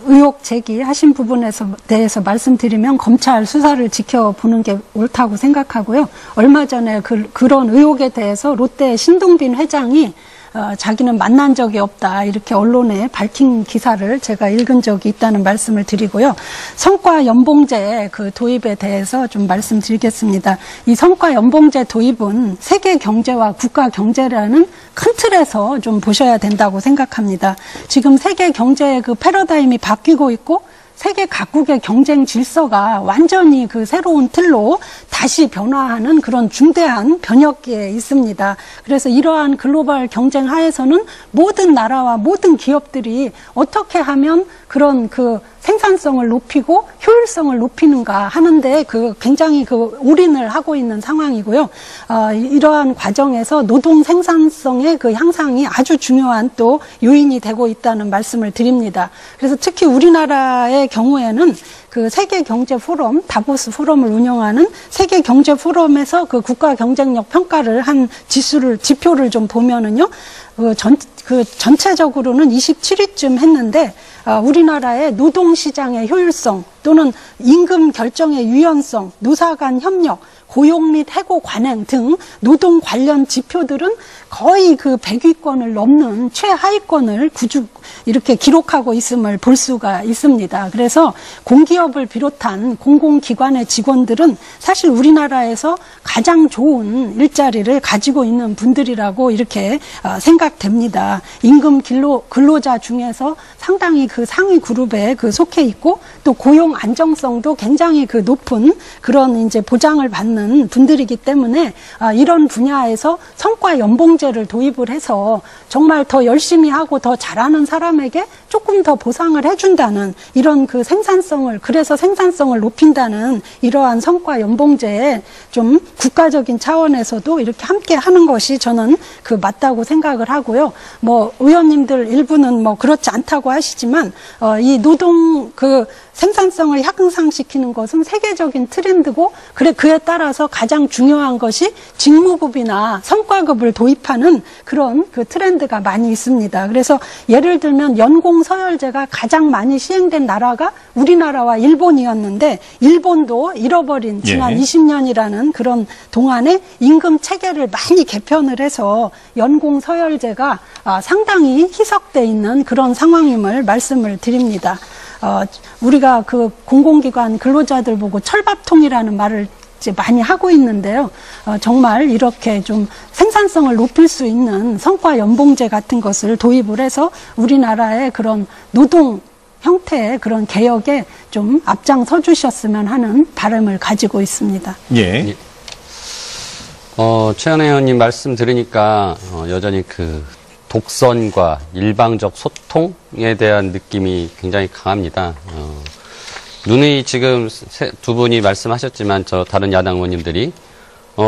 의혹 제기하신 부분에 대해서 말씀드리면 검찰 수사를 지켜보는 게 옳다고 생각하고요. 얼마 전에 그런 의혹에 대해서 롯데 신동빈 회장이 자기는 만난 적이 없다 이렇게 언론에 밝힌 기사를 제가 읽은 적이 있다는 말씀을 드리고요. 성과연봉제 그 도입에 대해서 좀 말씀드리겠습니다. 이 성과연봉제 도입은 세계 경제와 국가 경제라는 큰 틀에서 좀 보셔야 된다고 생각합니다. 지금 세계 경제의 그 패러다임이 바뀌고 있고 세계 각국의 경쟁 질서가 완전히 그 새로운 틀로 다시 변화하는 그런 중대한 변혁기에 있습니다. 그래서 이러한 글로벌 경쟁 하에서는 모든 나라와 모든 기업들이 어떻게 하면 그런 그 생산성을 높이고 효율성을 높이는가 하는데 굉장히 올인을 하고 있는 상황이고요. 이러한 과정에서 노동 생산성의 그 향상이 아주 중요한 또 요인이 되고 있다는 말씀을 드립니다. 그래서 특히 우리나라의 경우에는 그 세계 경제 포럼, 다보스 포럼을 운영하는 세계 경제 포럼에서 그 국가 경쟁력 평가를 한 지표를 좀 보면은요, 전체적으로는 27위쯤 했는데, 우리나라의 노동시장의 효율성 또는 임금 결정의 유연성, 노사 간 협력, 고용 및 해고 관행 등 노동 관련 지표들은 거의 그 100위권을 넘는 최하위권을 이렇게 기록하고 있음을 볼 수가 있습니다. 그래서 공기업을 비롯한 공공기관의 직원들은 사실 우리나라에서 가장 좋은 일자리를 가지고 있는 분들이라고 이렇게 생각됩니다. 임금 근로자 중에서 상당히 그 상위 그룹에 속해 있고 또 고용 안정성도 굉장히 높은 그런 이제 보장을 받는 있는 분들이기 때문에 이런 분야에서 성과 연봉제를 도입을 해서 정말 더 열심히 하고 더 잘하는 사람에게 조금 더 보상을 해준다는 이런 그 그래서 생산성을 높인다는 이러한 성과 연봉제에 좀 국가적인 차원에서도 이렇게 함께 하는 것이 저는 그 맞다고 생각을 하고요. 뭐 의원님들 일부는 뭐 그렇지 않다고 하시지만 이 노동 그 생산성을 향상시키는 것은 세계적인 트렌드고 그에 따라서 가장 중요한 것이 직무급이나 성과급을 도입하는 그런 그 트렌드가 많이 있습니다. 그래서 예를 들면 연공서열제가 가장 많이 시행된 나라가 우리나라와 일본이었는데 일본도 잃어버린 지난 20년이라는 그런 동안에 임금 체계를 많이 개편을 해서 연공서열제가 상당히 희석돼 있는 그런 상황임을 말씀을 드립니다. 우리가 그 공공기관 근로자들 보고 철밥통이라는 말을 이제 많이 하고 있는데요. 정말 이렇게 좀 생산성을 높일 수 있는 성과 연봉제 같은 것을 도입을 해서 우리나라의 그런 노동 형태의 그런 개혁에 좀 앞장서 주셨으면 하는 바람을 가지고 있습니다. 예. 최현혜 의원님 말씀 들으니까 여전히 그 독선과 일방적 소통에 대한 느낌이 굉장히 강합니다. 누누이 지금 두 분이 말씀하셨지만 다른 야당 의원님들이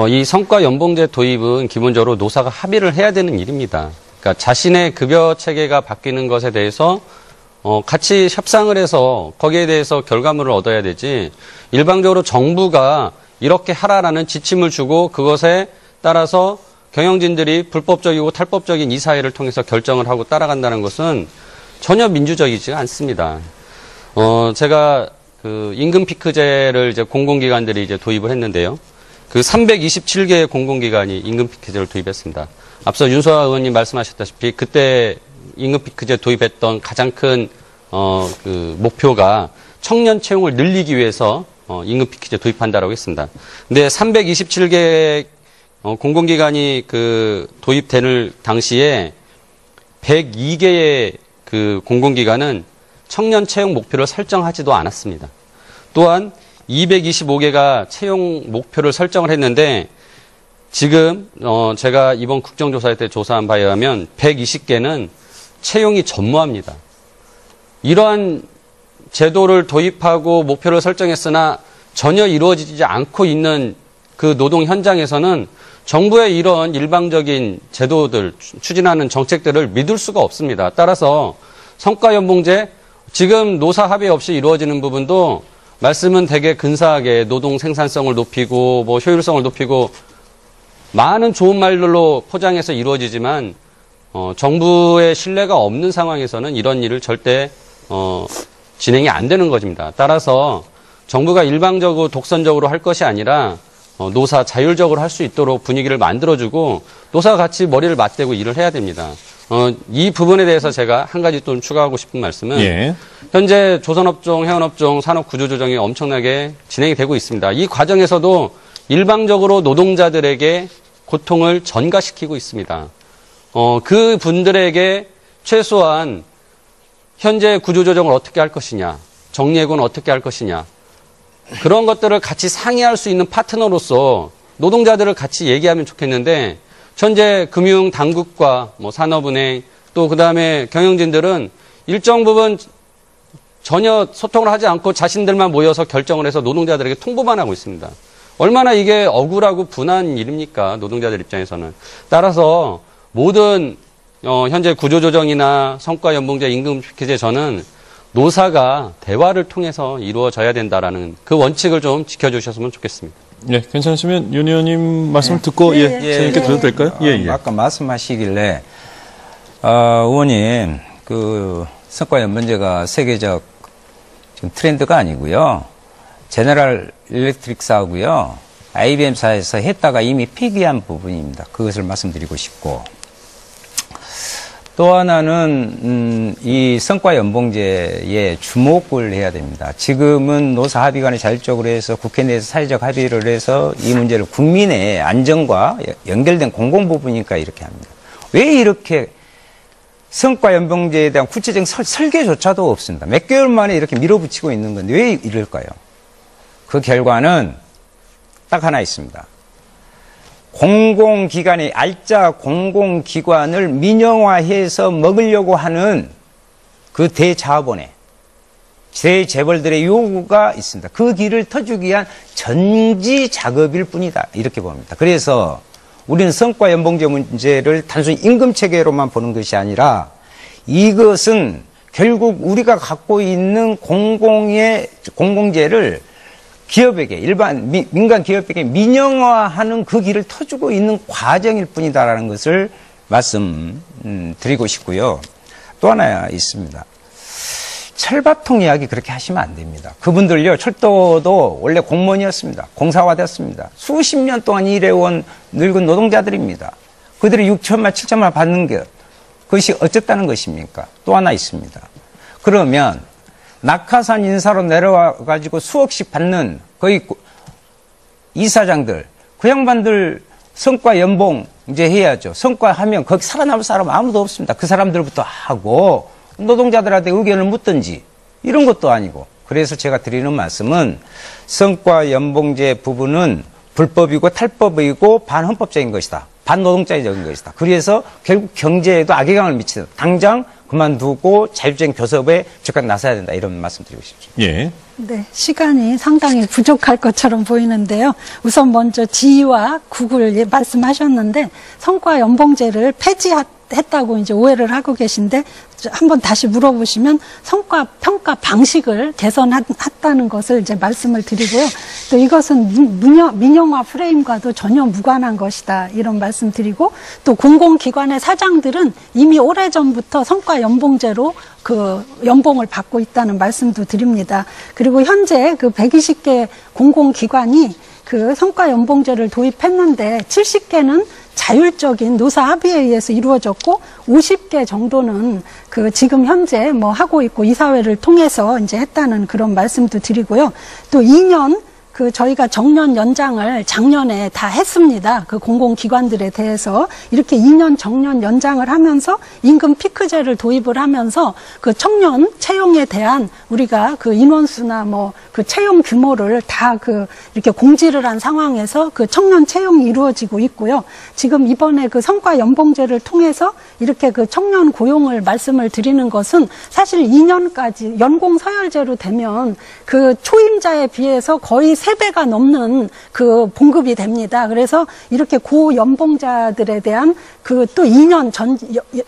이 성과 연봉제 도입은 기본적으로 노사가 합의를 해야 되는 일입니다. 그러니까 자신의 급여 체계가 바뀌는 것에 대해서 같이 협상을 해서 거기에 대해서 결과물을 얻어야 되지 일방적으로 정부가 이렇게 하라라는 지침을 주고 그것에 따라서 경영진들이 불법적이고 탈법적인 이사회를 통해서 결정을 하고 따라간다는 것은 전혀 민주적이지 않습니다. 제가 그 임금 피크제를 이제 공공기관들이 이제 도입을 했는데요. 그 327개의 공공기관이 임금 피크제를 도입했습니다. 앞서 윤소아 의원님 말씀하셨다시피 그때 임금 피크제 도입했던 가장 큰 그 목표가 청년 채용을 늘리기 위해서 임금 피크제 도입한다라고 했습니다. 근데 327개 공공기관이 그 도입되는 당시에 102개의 그 공공기관은 청년 채용 목표를 설정하지도 않았습니다. 또한 225개가 채용 목표를 설정을 했는데 지금 제가 이번 국정조사 때 조사한 바에 의하면 120개는 채용이 전무합니다. 이러한 제도를 도입하고 목표를 설정했으나 전혀 이루어지지 않고 있는 그 노동 현장에서는 정부의 이런 일방적인 제도들, 추진하는 정책들을 믿을 수가 없습니다. 따라서 성과연봉제, 지금 노사 합의 없이 이루어지는 부분도 말씀은 되게 근사하게 노동 생산성을 높이고 뭐 효율성을 높이고 많은 좋은 말들로 포장해서 이루어지지만 정부의 신뢰가 없는 상황에서는 이런 일을 절대 진행이 안 되는 것입니다. 따라서 정부가 일방적으로 독선적으로 할 것이 아니라 노사 자율적으로 할 수 있도록 분위기를 만들어주고 노사가 같이 머리를 맞대고 일을 해야 됩니다. 이 부분에 대해서 제가 한 가지 또 추가하고 싶은 말씀은 현재 조선업종, 해운업종 산업구조조정이 엄청나게 진행이 되고 있습니다. 이 과정에서도 일방적으로 노동자들에게 고통을 전가시키고 있습니다. 그 분들에게 최소한 현재 구조조정을 어떻게 할 것이냐, 정리해고는 어떻게 할 것이냐, 그런 것들을 같이 상의할 수 있는 파트너로서 노동자들을 같이 얘기하면 좋겠는데 현재 금융당국과 뭐 산업은행 또 그다음에 경영진들은 일정 부분 전혀 소통을 하지 않고 자신들만 모여서 결정을 해서 노동자들에게 통보만 하고 있습니다. 얼마나 이게 억울하고 분한 일입니까? 노동자들 입장에서는. 따라서 모든 현재 구조조정이나 성과연봉제, 임금피크제 저는 노사가 대화를 통해서 이루어져야 된다라는 그 원칙을 좀 지켜주셨으면 좋겠습니다. 네, 괜찮으시면 윤 의원님 말씀을 듣고 재밌게 들어도 될까요? 아까 말씀하시길래 의원님 그 성과연봉제가 세계적 지금 트렌드가 아니고요. 제너럴 일렉트릭사하고요. IBM사에서 했다가 이미 폐기한 부분입니다. 그것을 말씀드리고 싶고 또 하나는 이 성과연봉제에 주목을 해야 됩니다. 지금은 노사 합의간에 자율적으로 해서 국회 내에서 사회적 합의를 해서 이 문제를 국민의 안전과 연결된 공공부분이니까 이렇게 합니다. 왜 이렇게 성과연봉제에 대한 구체적인 설계조차도 없습니다. 몇 개월 만에 이렇게 밀어붙이고 있는 건데 왜 이럴까요? 그 결과는 딱 하나 있습니다. 공공기관의 알짜 공공기관을 민영화해서 먹으려고 하는 그 대자본의 대재벌들의 요구가 있습니다. 그 길을 터주기 위한 전지 작업일 뿐이다. 이렇게 봅니다. 그래서 우리는 성과 연봉제 문제를 단순히 임금 체계로만 보는 것이 아니라 이것은 결국 우리가 갖고 있는 공공재를 기업에게, 일반 민간 기업에게 민영화하는 그 길을 터주고 있는 과정일 뿐이다라는 것을 말씀드리고 싶고요. 또 하나 있습니다. 철밥통 이야기 그렇게 하시면 안 됩니다. 그분들요, 철도도 원래 공무원이었습니다. 공사화됐습니다. 수십 년 동안 일해온 늙은 노동자들입니다. 그들이 6천만, 7천만 받는 것, 그것이 어쨌다는 것입니까? 또 하나 있습니다. 그러면 낙하산 인사로 내려와가지고 수억씩 받는 거의 이사장들, 그 양반들 성과 연봉 이제 해야죠. 성과하면 거기 살아남을 사람 아무도 없습니다. 그 사람들부터 하고 노동자들한테 의견을 묻든지 이런 것도 아니고. 그래서 제가 드리는 말씀은 성과 연봉제 부분은 불법이고 탈법이고 반헌법적인 것이다. 반노동자적인 것이다. 그래서 결국 경제에도 악영향을 미치다. 당장 그만두고 자율적인 교섭에 적극 나서야 된다. 이런 말씀 드리고 싶습니다. 예. 네, 시간이 상당히 부족할 것처럼 보이는데요. 우선 먼저 지휘와 국을 말씀하셨는데 성과 연봉제를 폐지했다고 이제 오해를 하고 계신데 한번 다시 물어보시면 성과 평가 방식을 개선했다는 것을 이제 말씀을 드리고요. 또 이것은 민영화 프레임과도 전혀 무관한 것이다. 이런 말씀 드리고 또 공공기관의 사장들은 이미 오래전부터 성과 연봉제로 그 연봉을 받고 있다는 말씀도 드립니다. 그리고 현재 그 120개 공공기관이 그 성과 연봉제를 도입했는데 70개는 자율적인 노사 합의에 의해서 이루어졌고 50개 정도는 그 지금 현재 뭐 하고 있고 이사회를 통해서 이제 했다는 그런 말씀도 드리고요. 또 2년 그 저희가 정년 연장을 작년에 다 했습니다. 그 공공기관들에 대해서 이렇게 2년 정년 연장을 하면서 임금 피크제를 도입을 하면서 그 청년 채용에 대한 우리가 그 인원수나 뭐 그 채용 규모를 다 그 이렇게 공지를 한 상황에서 그 청년 채용이 이루어지고 있고요. 지금 이번에 그 성과 연봉제를 통해서 이렇게 그 청년 고용을 말씀을 드리는 것은 사실 2년까지 연공 서열제로 되면 그 초임자에 비해서 거의 3배가 넘는 그 봉급이 됩니다. 그래서 이렇게 고연봉자들에 대한 그 또 2년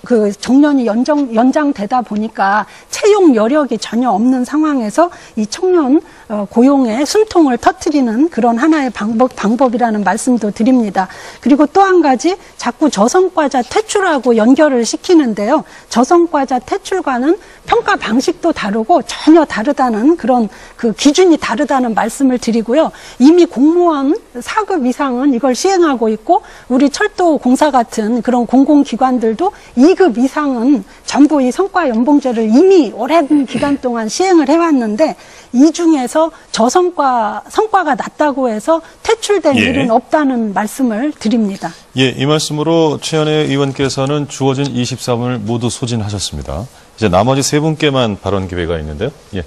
그 정년이 연장되다 보니까 채용 여력이 전혀 없는 상황에서 이 청년 고용의 숨통을 터뜨리는 그런 하나의 방법이라는 말씀도 드립니다. 그리고 또 한 가지 자꾸 저성과자 퇴출하고 연결을 시키는데요. 저성과자 퇴출과는 평가 방식도 다르고 전혀 다르다는 그런 그 기준이 다르다는 말씀을 드리고요. 이미 공무원 4급 이상은 이걸 시행하고 있고 우리 철도공사 같은 그런 공공기관들도 2급 이상은 전부 이 성과 연봉제를 이미 오랜 기간 동안 시행을 해왔는데 이 중에서 성과가 낮다고 해서 퇴출된 일은 없다는 말씀을 드립니다. 예, 이 말씀으로 최현혜 의원께서는 주어진 23분을 모두 소진하셨습니다. 이제 나머지 3분께만 발언 기회가 있는데요. 예.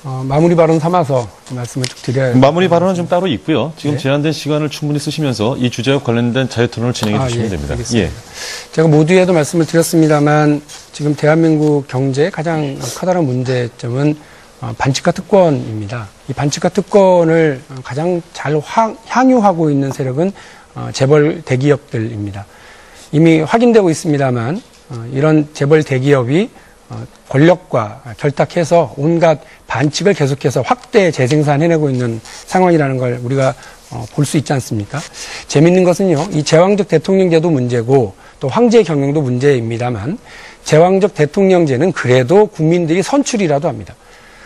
마무리 발언 삼아서 말씀을 쭉 드려야 마무리 발언은 좀 따로 있고요. 지금 제한된 시간을 충분히 쓰시면서 이 주제와 관련된 자유토론을 진행해 주시면 됩니다. 알겠습니다. 예. 제가 모두에도 말씀을 드렸습니다만 지금 대한민국 경제의 가장 커다란 문제점은 반칙과 특권입니다. 이 반칙과 특권을 가장 잘 향유하고 있는 세력은 재벌 대기업들입니다. 이미 확인되고 있습니다만 이런 재벌 대기업이 권력과 결탁해서 온갖 반칙을 계속해서 확대 재생산해내고 있는 상황이라는 걸 우리가 볼 수 있지 않습니까? 재밌는 것은요, 이 제왕적 대통령제도 문제고 또 황제 경영도 문제입니다만 제왕적 대통령제는 그래도 국민들이 선출이라도 합니다.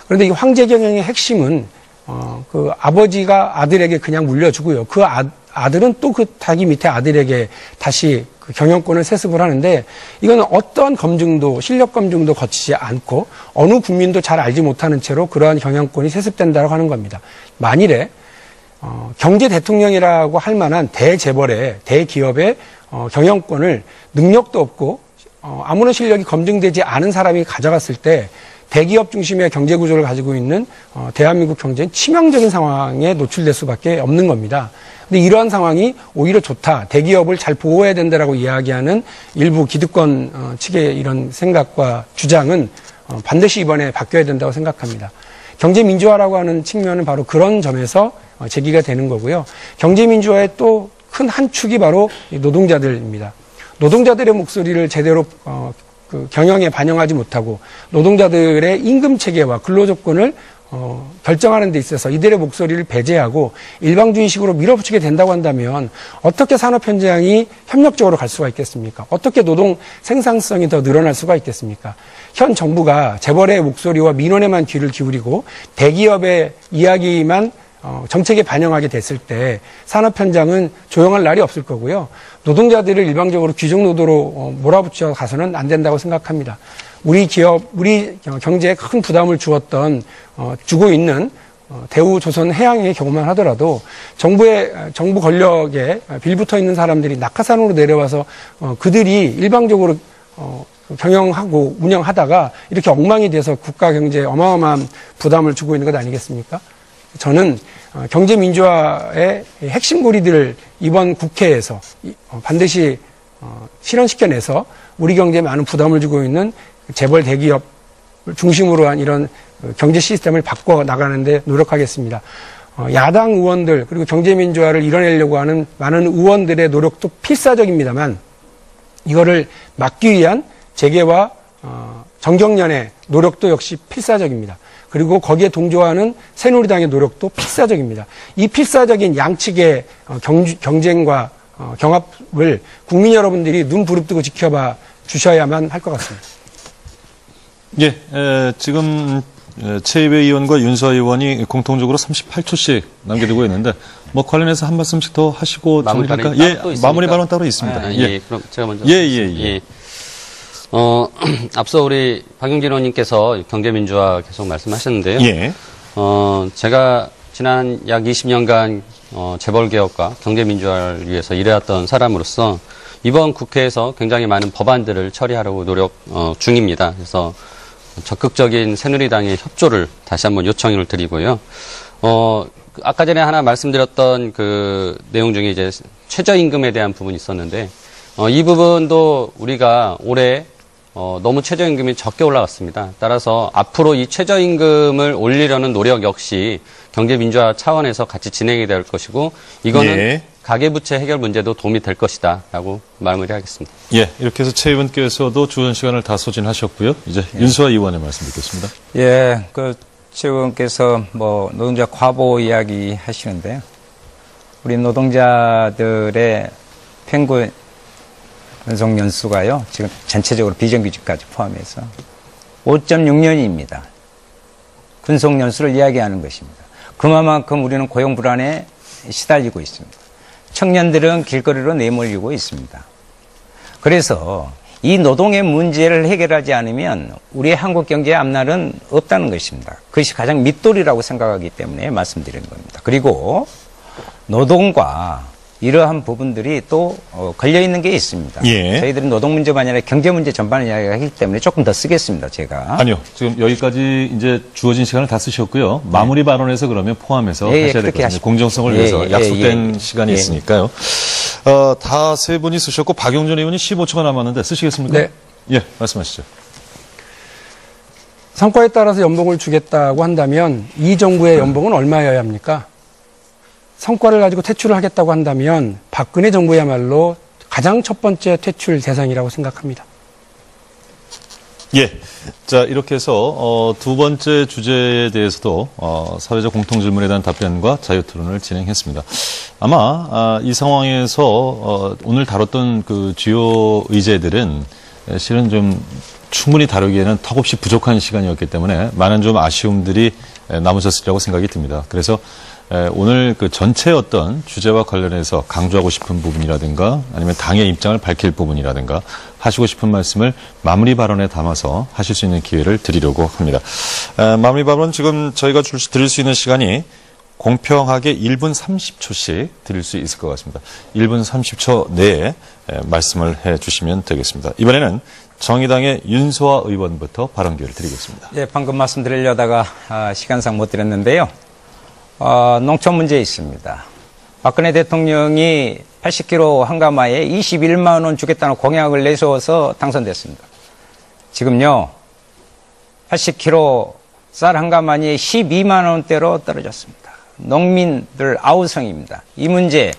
그런데 이 황제 경영의 핵심은 그 아버지가 아들에게 그냥 물려주고요. 그 아들은 또 그 자기 밑에 아들에게 다시 그 경영권을 세습을 하는데 이건 어떠한 검증도 실력 검증도 거치지 않고 어느 국민도 잘 알지 못하는 채로 그러한 경영권이 세습된다고 하는 겁니다. 만일에 경제 대통령이라고 할 만한 대재벌의 대기업의 경영권을 능력도 없고 아무런 실력이 검증되지 않은 사람이 가져갔을 때 대기업 중심의 경제 구조를 가지고 있는 대한민국 경제는 치명적인 상황에 노출될 수밖에 없는 겁니다. 근데 이러한 상황이 오히려 좋다. 대기업을 잘 보호해야 된다라고 이야기하는 일부 기득권 측의 이런 생각과 주장은 반드시 이번에 바뀌어야 된다고 생각합니다. 경제 민주화라고 하는 측면은 바로 그런 점에서 제기가 되는 거고요. 경제 민주화의 또 큰 한 축이 바로 노동자들입니다. 노동자들의 목소리를 제대로 그 경영에 반영하지 못하고 노동자들의 임금 체계와 근로 조건을 결정하는 데 있어서 이들의 목소리를 배제하고 일방주의식으로 밀어붙이게 된다고 한다면 어떻게 산업 현장이 협력적으로 갈 수가 있겠습니까? 어떻게 노동 생산성이 더 늘어날 수가 있겠습니까? 현 정부가 재벌의 목소리와 민원에만 귀를 기울이고 대기업의 이야기만 정책에 반영하게 됐을 때 산업 현장은 조용할 날이 없을 거고요. 노동자들을 일방적으로 귀족노도로 몰아붙여 가서는 안 된다고 생각합니다. 우리 경제에 큰 부담을 주고 있는 대우조선해양의 경우만 하더라도 정부 권력에 빌붙어 있는 사람들이 낙하산으로 내려와서 그들이 일방적으로 경영하고 운영하다가 이렇게 엉망이 돼서 국가 경제에 어마어마한 부담을 주고 있는 것 아니겠습니까? 저는 경제 민주화의 핵심 고리들을 이번 국회에서 반드시 실현시켜내서 우리 경제에 많은 부담을 주고 있는 재벌 대기업 중심으로 한 이런 경제 시스템을 바꿔 나가는데 노력하겠습니다. 야당 의원들 그리고 경제 민주화를 이뤄내려고 하는 많은 의원들의 노력도 필사적입니다만 이거를 막기 위한 재계와 정경련의 노력도 역시 필사적입니다. 그리고 거기에 동조하는 새누리당의 노력도 필사적입니다. 이 필사적인 양측의 경쟁과 경합을 국민 여러분들이 눈 부릅뜨고 지켜봐 주셔야만 할 것 같습니다. 예, 지금 최이배 의원과 윤수아 의원이 공통적으로 38초씩 남겨두고 있는데 뭐 관련해서 한 말씀씩 더 하시고 마무리 정리할까? 발언이 예, 마무리 발언 따로 있습니다. 예, 그럼 제가 먼저. 예. 앞서 우리 박용진 의원님께서 경제민주화 계속 말씀하셨는데요. 예. 제가 지난 약 20년간 재벌개혁과 경제민주화를 위해서 일해왔던 사람으로서 이번 국회에서 굉장히 많은 법안들을 처리하려고 노력 중입니다. 그래서 적극적인 새누리당의 협조를 다시 한번 요청을 드리고요. 아까 전에 하나 말씀드렸던 그 내용 중에 이제 최저임금에 대한 부분이 있었는데, 이 부분도 우리가 올해 너무 최저임금이 적게 올라갔습니다. 따라서 앞으로 이 최저임금을 올리려는 노력 역시 경제민주화 차원에서 같이 진행이 될 것이고, 이거는 예. 가계부채 해결 문제도 도움이 될 것이다 라고 마무리하겠습니다. 예, 이렇게 해서 최 의원께서도 주은 시간을 다 소진하셨고요. 이제 윤수아 의원의 말씀 듣겠습니다. 예, 최 의원께서 노동자 과보 이야기 하시는데요. 우리 노동자들의 평균 연속 연수가요, 지금 전체적으로 비정규직까지 포함해서 5.6년입니다. 근속 연수를 이야기하는 것입니다. 그만큼 우리는 고용 불안에 시달리고 있습니다. 청년들은 길거리로 내몰리고 있습니다. 그래서 이 노동의 문제를 해결하지 않으면 우리 한국 경제의 앞날은 없다는 것입니다. 그것이 가장 밑돌이라고 생각하기 때문에 말씀드리는 겁니다. 그리고 노동과 이러한 부분들이 또 걸려있는 게 있습니다. 예. 저희들은 노동 문제만 아니라 경제 문제 전반을 이야기하기 때문에 조금 더 쓰겠습니다, 제가. 아니요. 지금 여기까지 이제 주어진 시간을 다 쓰셨고요. 마무리 발언에서 그러면 포함해서 하셔야 될 것 같습니다. 공정성을 위해서 약속된 시간이 있으니까요. 다 세 분이 쓰셨고 박용진 의원이 15초가 남았는데 쓰시겠습니까? 네. 예, 말씀하시죠. 성과에 따라서 연봉을 주겠다고 한다면 이 정부의 연봉은 얼마여야 합니까? 성과를 가지고 퇴출을 하겠다고 한다면 박근혜 정부야말로 가장 첫 번째 퇴출 대상이라고 생각합니다. 예. 자, 이렇게 해서 두 번째 주제에 대해서도 사회적 공통질문에 대한 답변과 자유토론을 진행했습니다. 아마 이 상황에서 오늘 다뤘던 그 주요 의제들은 실은 좀 충분히 다루기에는 턱없이 부족한 시간이었기 때문에 많은 좀 아쉬움들이 남으셨으리라고 생각이 듭니다. 그래서 오늘 그 전체 어떤 주제와 관련해서 강조하고 싶은 부분이라든가 아니면 당의 입장을 밝힐 부분이라든가 하시고 싶은 말씀을 마무리 발언에 담아서 하실 수 있는 기회를 드리려고 합니다. 마무리 발언 지금 저희가 드릴 수 있는 시간이 공평하게 1분 30초씩 드릴 수 있을 것 같습니다. 1분 30초 내에 말씀을 해 주시면 되겠습니다. 이번에는 정의당의 윤소아 의원부터 발언 기회를 드리겠습니다. 예, 방금 말씀드리려다가 시간상 못 드렸는데요. 농촌 문제 있습니다. 박근혜 대통령이 80kg 한가마에 21만 원 주겠다는 공약을 내세워서 당선됐습니다. 지금요, 80kg 쌀 한가마니에 12만 원대로 떨어졌습니다. 농민들 아우성입니다. 이 문제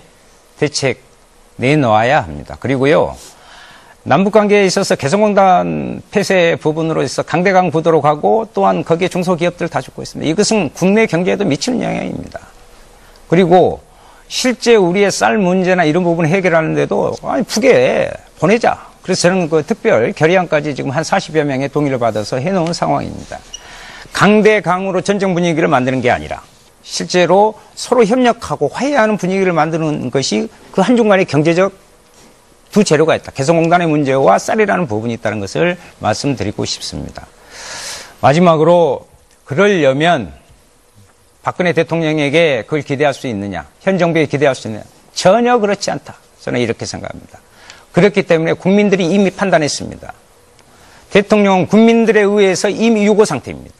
대책 내놓아야 합니다. 그리고요, 남북관계에 있어서 개성공단 폐쇄 부분으로 해서 강대강 구도로 가고 또한 거기에 중소기업들 다 죽고 있습니다. 이것은 국내 경제에도 미치는 영향입니다. 그리고 실제 우리의 쌀 문제나 이런 부분을 해결하는데도 북에 보내자. 그래서 저는 그 특별 결의안까지 지금 한 40여 명의 동의를 받아서 해놓은 상황입니다. 강대강으로 전쟁 분위기를 만드는 게 아니라 실제로 서로 협력하고 화해하는 분위기를 만드는 것이 그 한중간의 경제적 두 재료가 있다. 개성공단의 문제와 쌀이라는 부분이 있다는 것을 말씀드리고 싶습니다. 마지막으로 그러려면 박근혜 대통령에게 그걸 기대할 수 있느냐, 현 정부에 기대할 수 있느냐, 전혀 그렇지 않다. 저는 이렇게 생각합니다. 그렇기 때문에 국민들이 이미 판단했습니다. 대통령은 국민들에 의해서 이미 유고 상태입니다.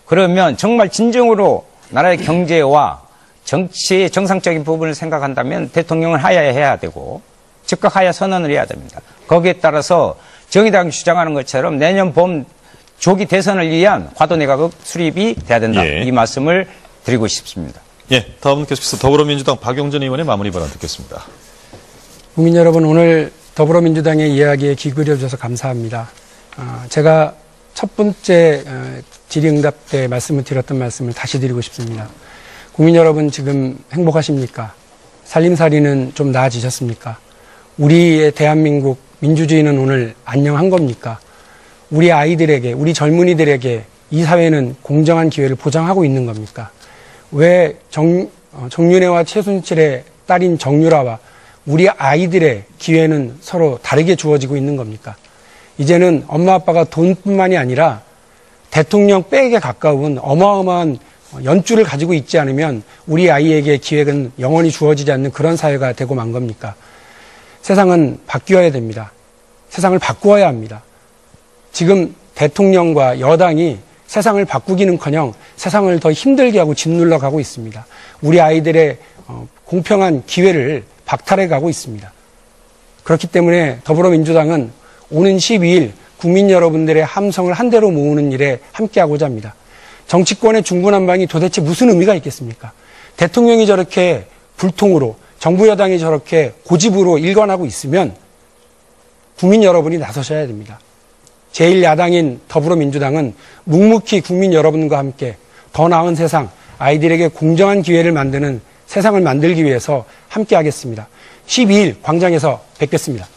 그러면 정말 진정으로 나라의 경제와 정치의 정상적인 부분을 생각한다면 대통령을 하야해야 되고 즉각 하야 선언을 해야 됩니다. 거기에 따라서 정의당이 주장하는 것처럼 내년 봄 조기 대선을 위한 과도내각 수립이 돼야 된다. 예. 이 말씀을 드리고 싶습니다. 예, 다음은 계속해서 더불어민주당 박용진 의원의 마무리 발언 듣겠습니다. 국민 여러분, 오늘 더불어민주당의 이야기에 귀 기울여주셔서 감사합니다. 제가 첫 번째 질의응답 때 말씀을 드렸던 말씀을 다시 드리고 싶습니다. 국민 여러분, 지금 행복하십니까? 살림살이는 좀 나아지셨습니까? 우리의 대한민국 민주주의는 오늘 안녕한 겁니까? 우리 아이들에게, 우리 젊은이들에게 이 사회는 공정한 기회를 보장하고 있는 겁니까? 왜 정윤회와 최순실의 딸인 정유라와 우리 아이들의 기회는 서로 다르게 주어지고 있는 겁니까? 이제는 엄마 아빠가 돈뿐만이 아니라 대통령 백에 가까운 어마어마한 연줄을 가지고 있지 않으면 우리 아이에게 기회는 영원히 주어지지 않는 그런 사회가 되고 만 겁니까? 세상은 바뀌어야 됩니다. 세상을 바꾸어야 합니다. 지금 대통령과 여당이 세상을 바꾸기는커녕 세상을 더 힘들게 하고 짓눌러 가고 있습니다. 우리 아이들의 공평한 기회를 박탈해 가고 있습니다. 그렇기 때문에 더불어민주당은 오는 12일 국민 여러분들의 함성을 한데로 모으는 일에 함께하고자 합니다. 정치권의 중구난방이 도대체 무슨 의미가 있겠습니까? 대통령이 저렇게 불통으로, 정부 여당이 저렇게 고집으로 일관하고 있으면 국민 여러분이 나서셔야 됩니다. 제1야당인 더불어민주당은 묵묵히 국민 여러분과 함께 더 나은 세상, 아이들에게 공정한 기회를 만드는 세상을 만들기 위해서 함께하겠습니다. 12일 광장에서 뵙겠습니다.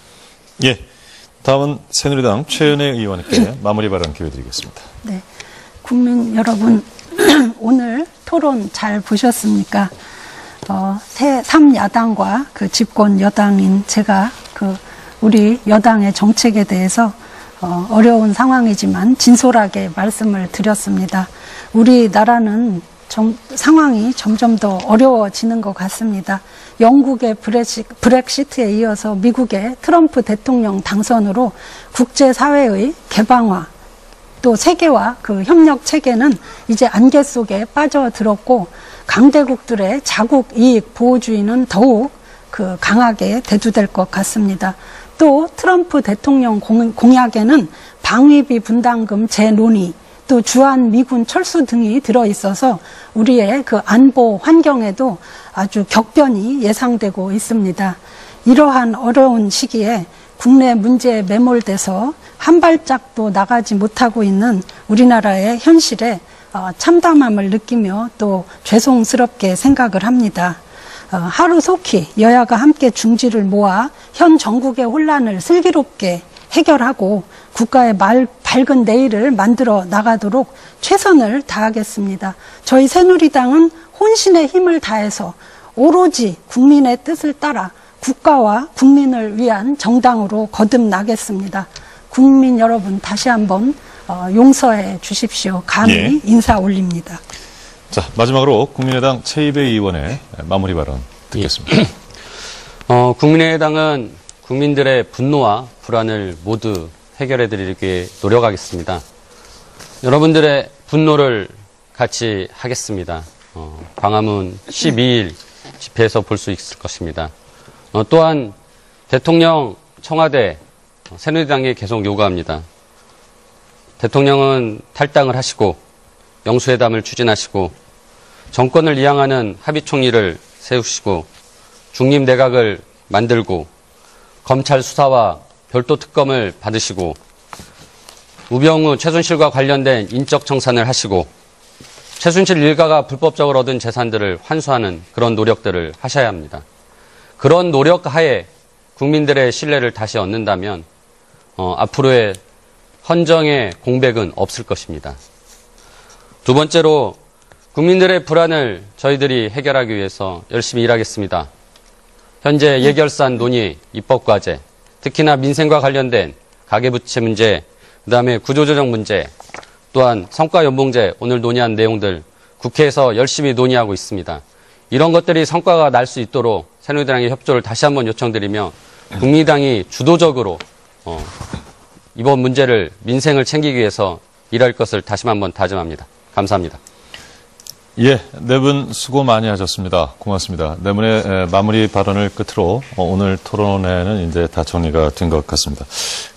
예, 다음은 새누리당 최은혜 의원께 마무리 발언 기회 드리겠습니다. 네, 국민 여러분, 오늘 토론 잘 보셨습니까? 3야당과 그 집권 여당인 제가 우리 여당의 정책에 대해서 어려운 상황이지만 진솔하게 말씀을 드렸습니다. 우리나라는 상황이 점점 더 어려워지는 것 같습니다. 영국의 브렉시트에 이어서 미국의 트럼프 대통령 당선으로 국제사회의 개방화, 또 세계와 그 협력 체계는 이제 안개 속에 빠져들었고 강대국들의 자국 이익 보호주의는 더욱 강하게 대두될 것 같습니다. 또 트럼프 대통령 공약에는 방위비 분담금 재논의, 또 주한 미군 철수 등이 들어있어서 우리의 그 안보 환경에도 아주 격변이 예상되고 있습니다. 이러한 어려운 시기에 국내 문제에 매몰돼서 한 발짝도 나가지 못하고 있는 우리나라의 현실에 참담함을 느끼며 또 죄송스럽게 생각을 합니다. 하루속히 여야가 함께 중지를 모아 현 전국의 혼란을 슬기롭게 해결하고 국가의 밝은 내일을 만들어 나가도록 최선을 다하겠습니다. 저희 새누리당은 혼신의 힘을 다해서 오로지 국민의 뜻을 따라 국가와 국민을 위한 정당으로 거듭나겠습니다. 국민 여러분 다시 한번 용서해 주십시오. 감히 예. 인사 올립니다. 자, 마지막으로 국민의당 최이배 의원의 마무리 발언 듣겠습니다. 국민의당은 국민들의 분노와 불안을 모두 해결해 드리기 노력하겠습니다. 여러분들의 분노를 같이 하겠습니다. 광화문 12일 집회에서 볼 수 있을 것입니다. 또한 대통령, 청와대, 새누리당에 계속 요구합니다. 대통령은 탈당을 하시고 영수회담을 추진하시고 정권을 이양하는 합의총리를 세우시고 중립내각을 만들고 검찰 수사와 별도 특검을 받으시고 우병우, 최순실과 관련된 인적 청산을 하시고 최순실 일가가 불법적으로 얻은 재산들을 환수하는 그런 노력들을 하셔야 합니다. 그런 노력 하에 국민들의 신뢰를 다시 얻는다면 앞으로의 헌정의 공백은 없을 것입니다. 두 번째로 국민들의 불안을 저희들이 해결하기 위해서 열심히 일하겠습니다. 현재 예결산 논의, 입법과제, 특히나 민생과 관련된 가계부채 문제, 그다음에 구조조정 문제, 또한 성과연봉제 오늘 논의한 내용들 국회에서 열심히 논의하고 있습니다. 이런 것들이 성과가 날 수 있도록 새누리당의 협조를 다시 한번 요청드리며 국민당이 주도적으로 이번 문제를 민생을 챙기기 위해서 일할 것을 다시 한번 다짐합니다. 감사합니다. 예, 네 분 수고 많이 하셨습니다. 고맙습니다. 네 분의 마무리 발언을 끝으로 오늘 토론회는 이제 다 정리가 된 것 같습니다.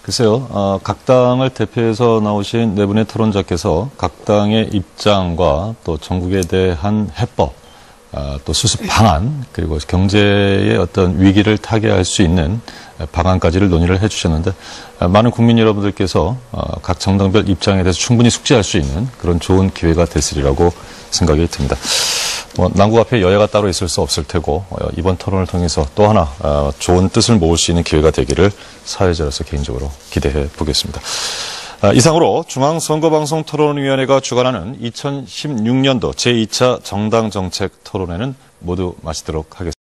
글쎄요, 각 당을 대표해서 나오신 네 분의 토론자께서 각 당의 입장과 또 전국에 대한 해법, 또 수습 방안, 그리고 경제의 어떤 위기를 타개할 수 있는 방안까지를 논의를 해주셨는데, 많은 국민 여러분들께서 각 정당별 입장에 대해서 충분히 숙지할 수 있는 그런 좋은 기회가 됐으리라고 생각이 듭니다. 난국 앞에 여야가 따로 있을 수 없을 테고, 이번 토론을 통해서 또 하나 좋은 뜻을 모을 수 있는 기회가 되기를 사회자로서 개인적으로 기대해 보겠습니다. 이상으로 중앙선거방송토론위원회가 주관하는 2016년도 제2차 정당정책 토론회는 모두 마치도록 하겠습니다.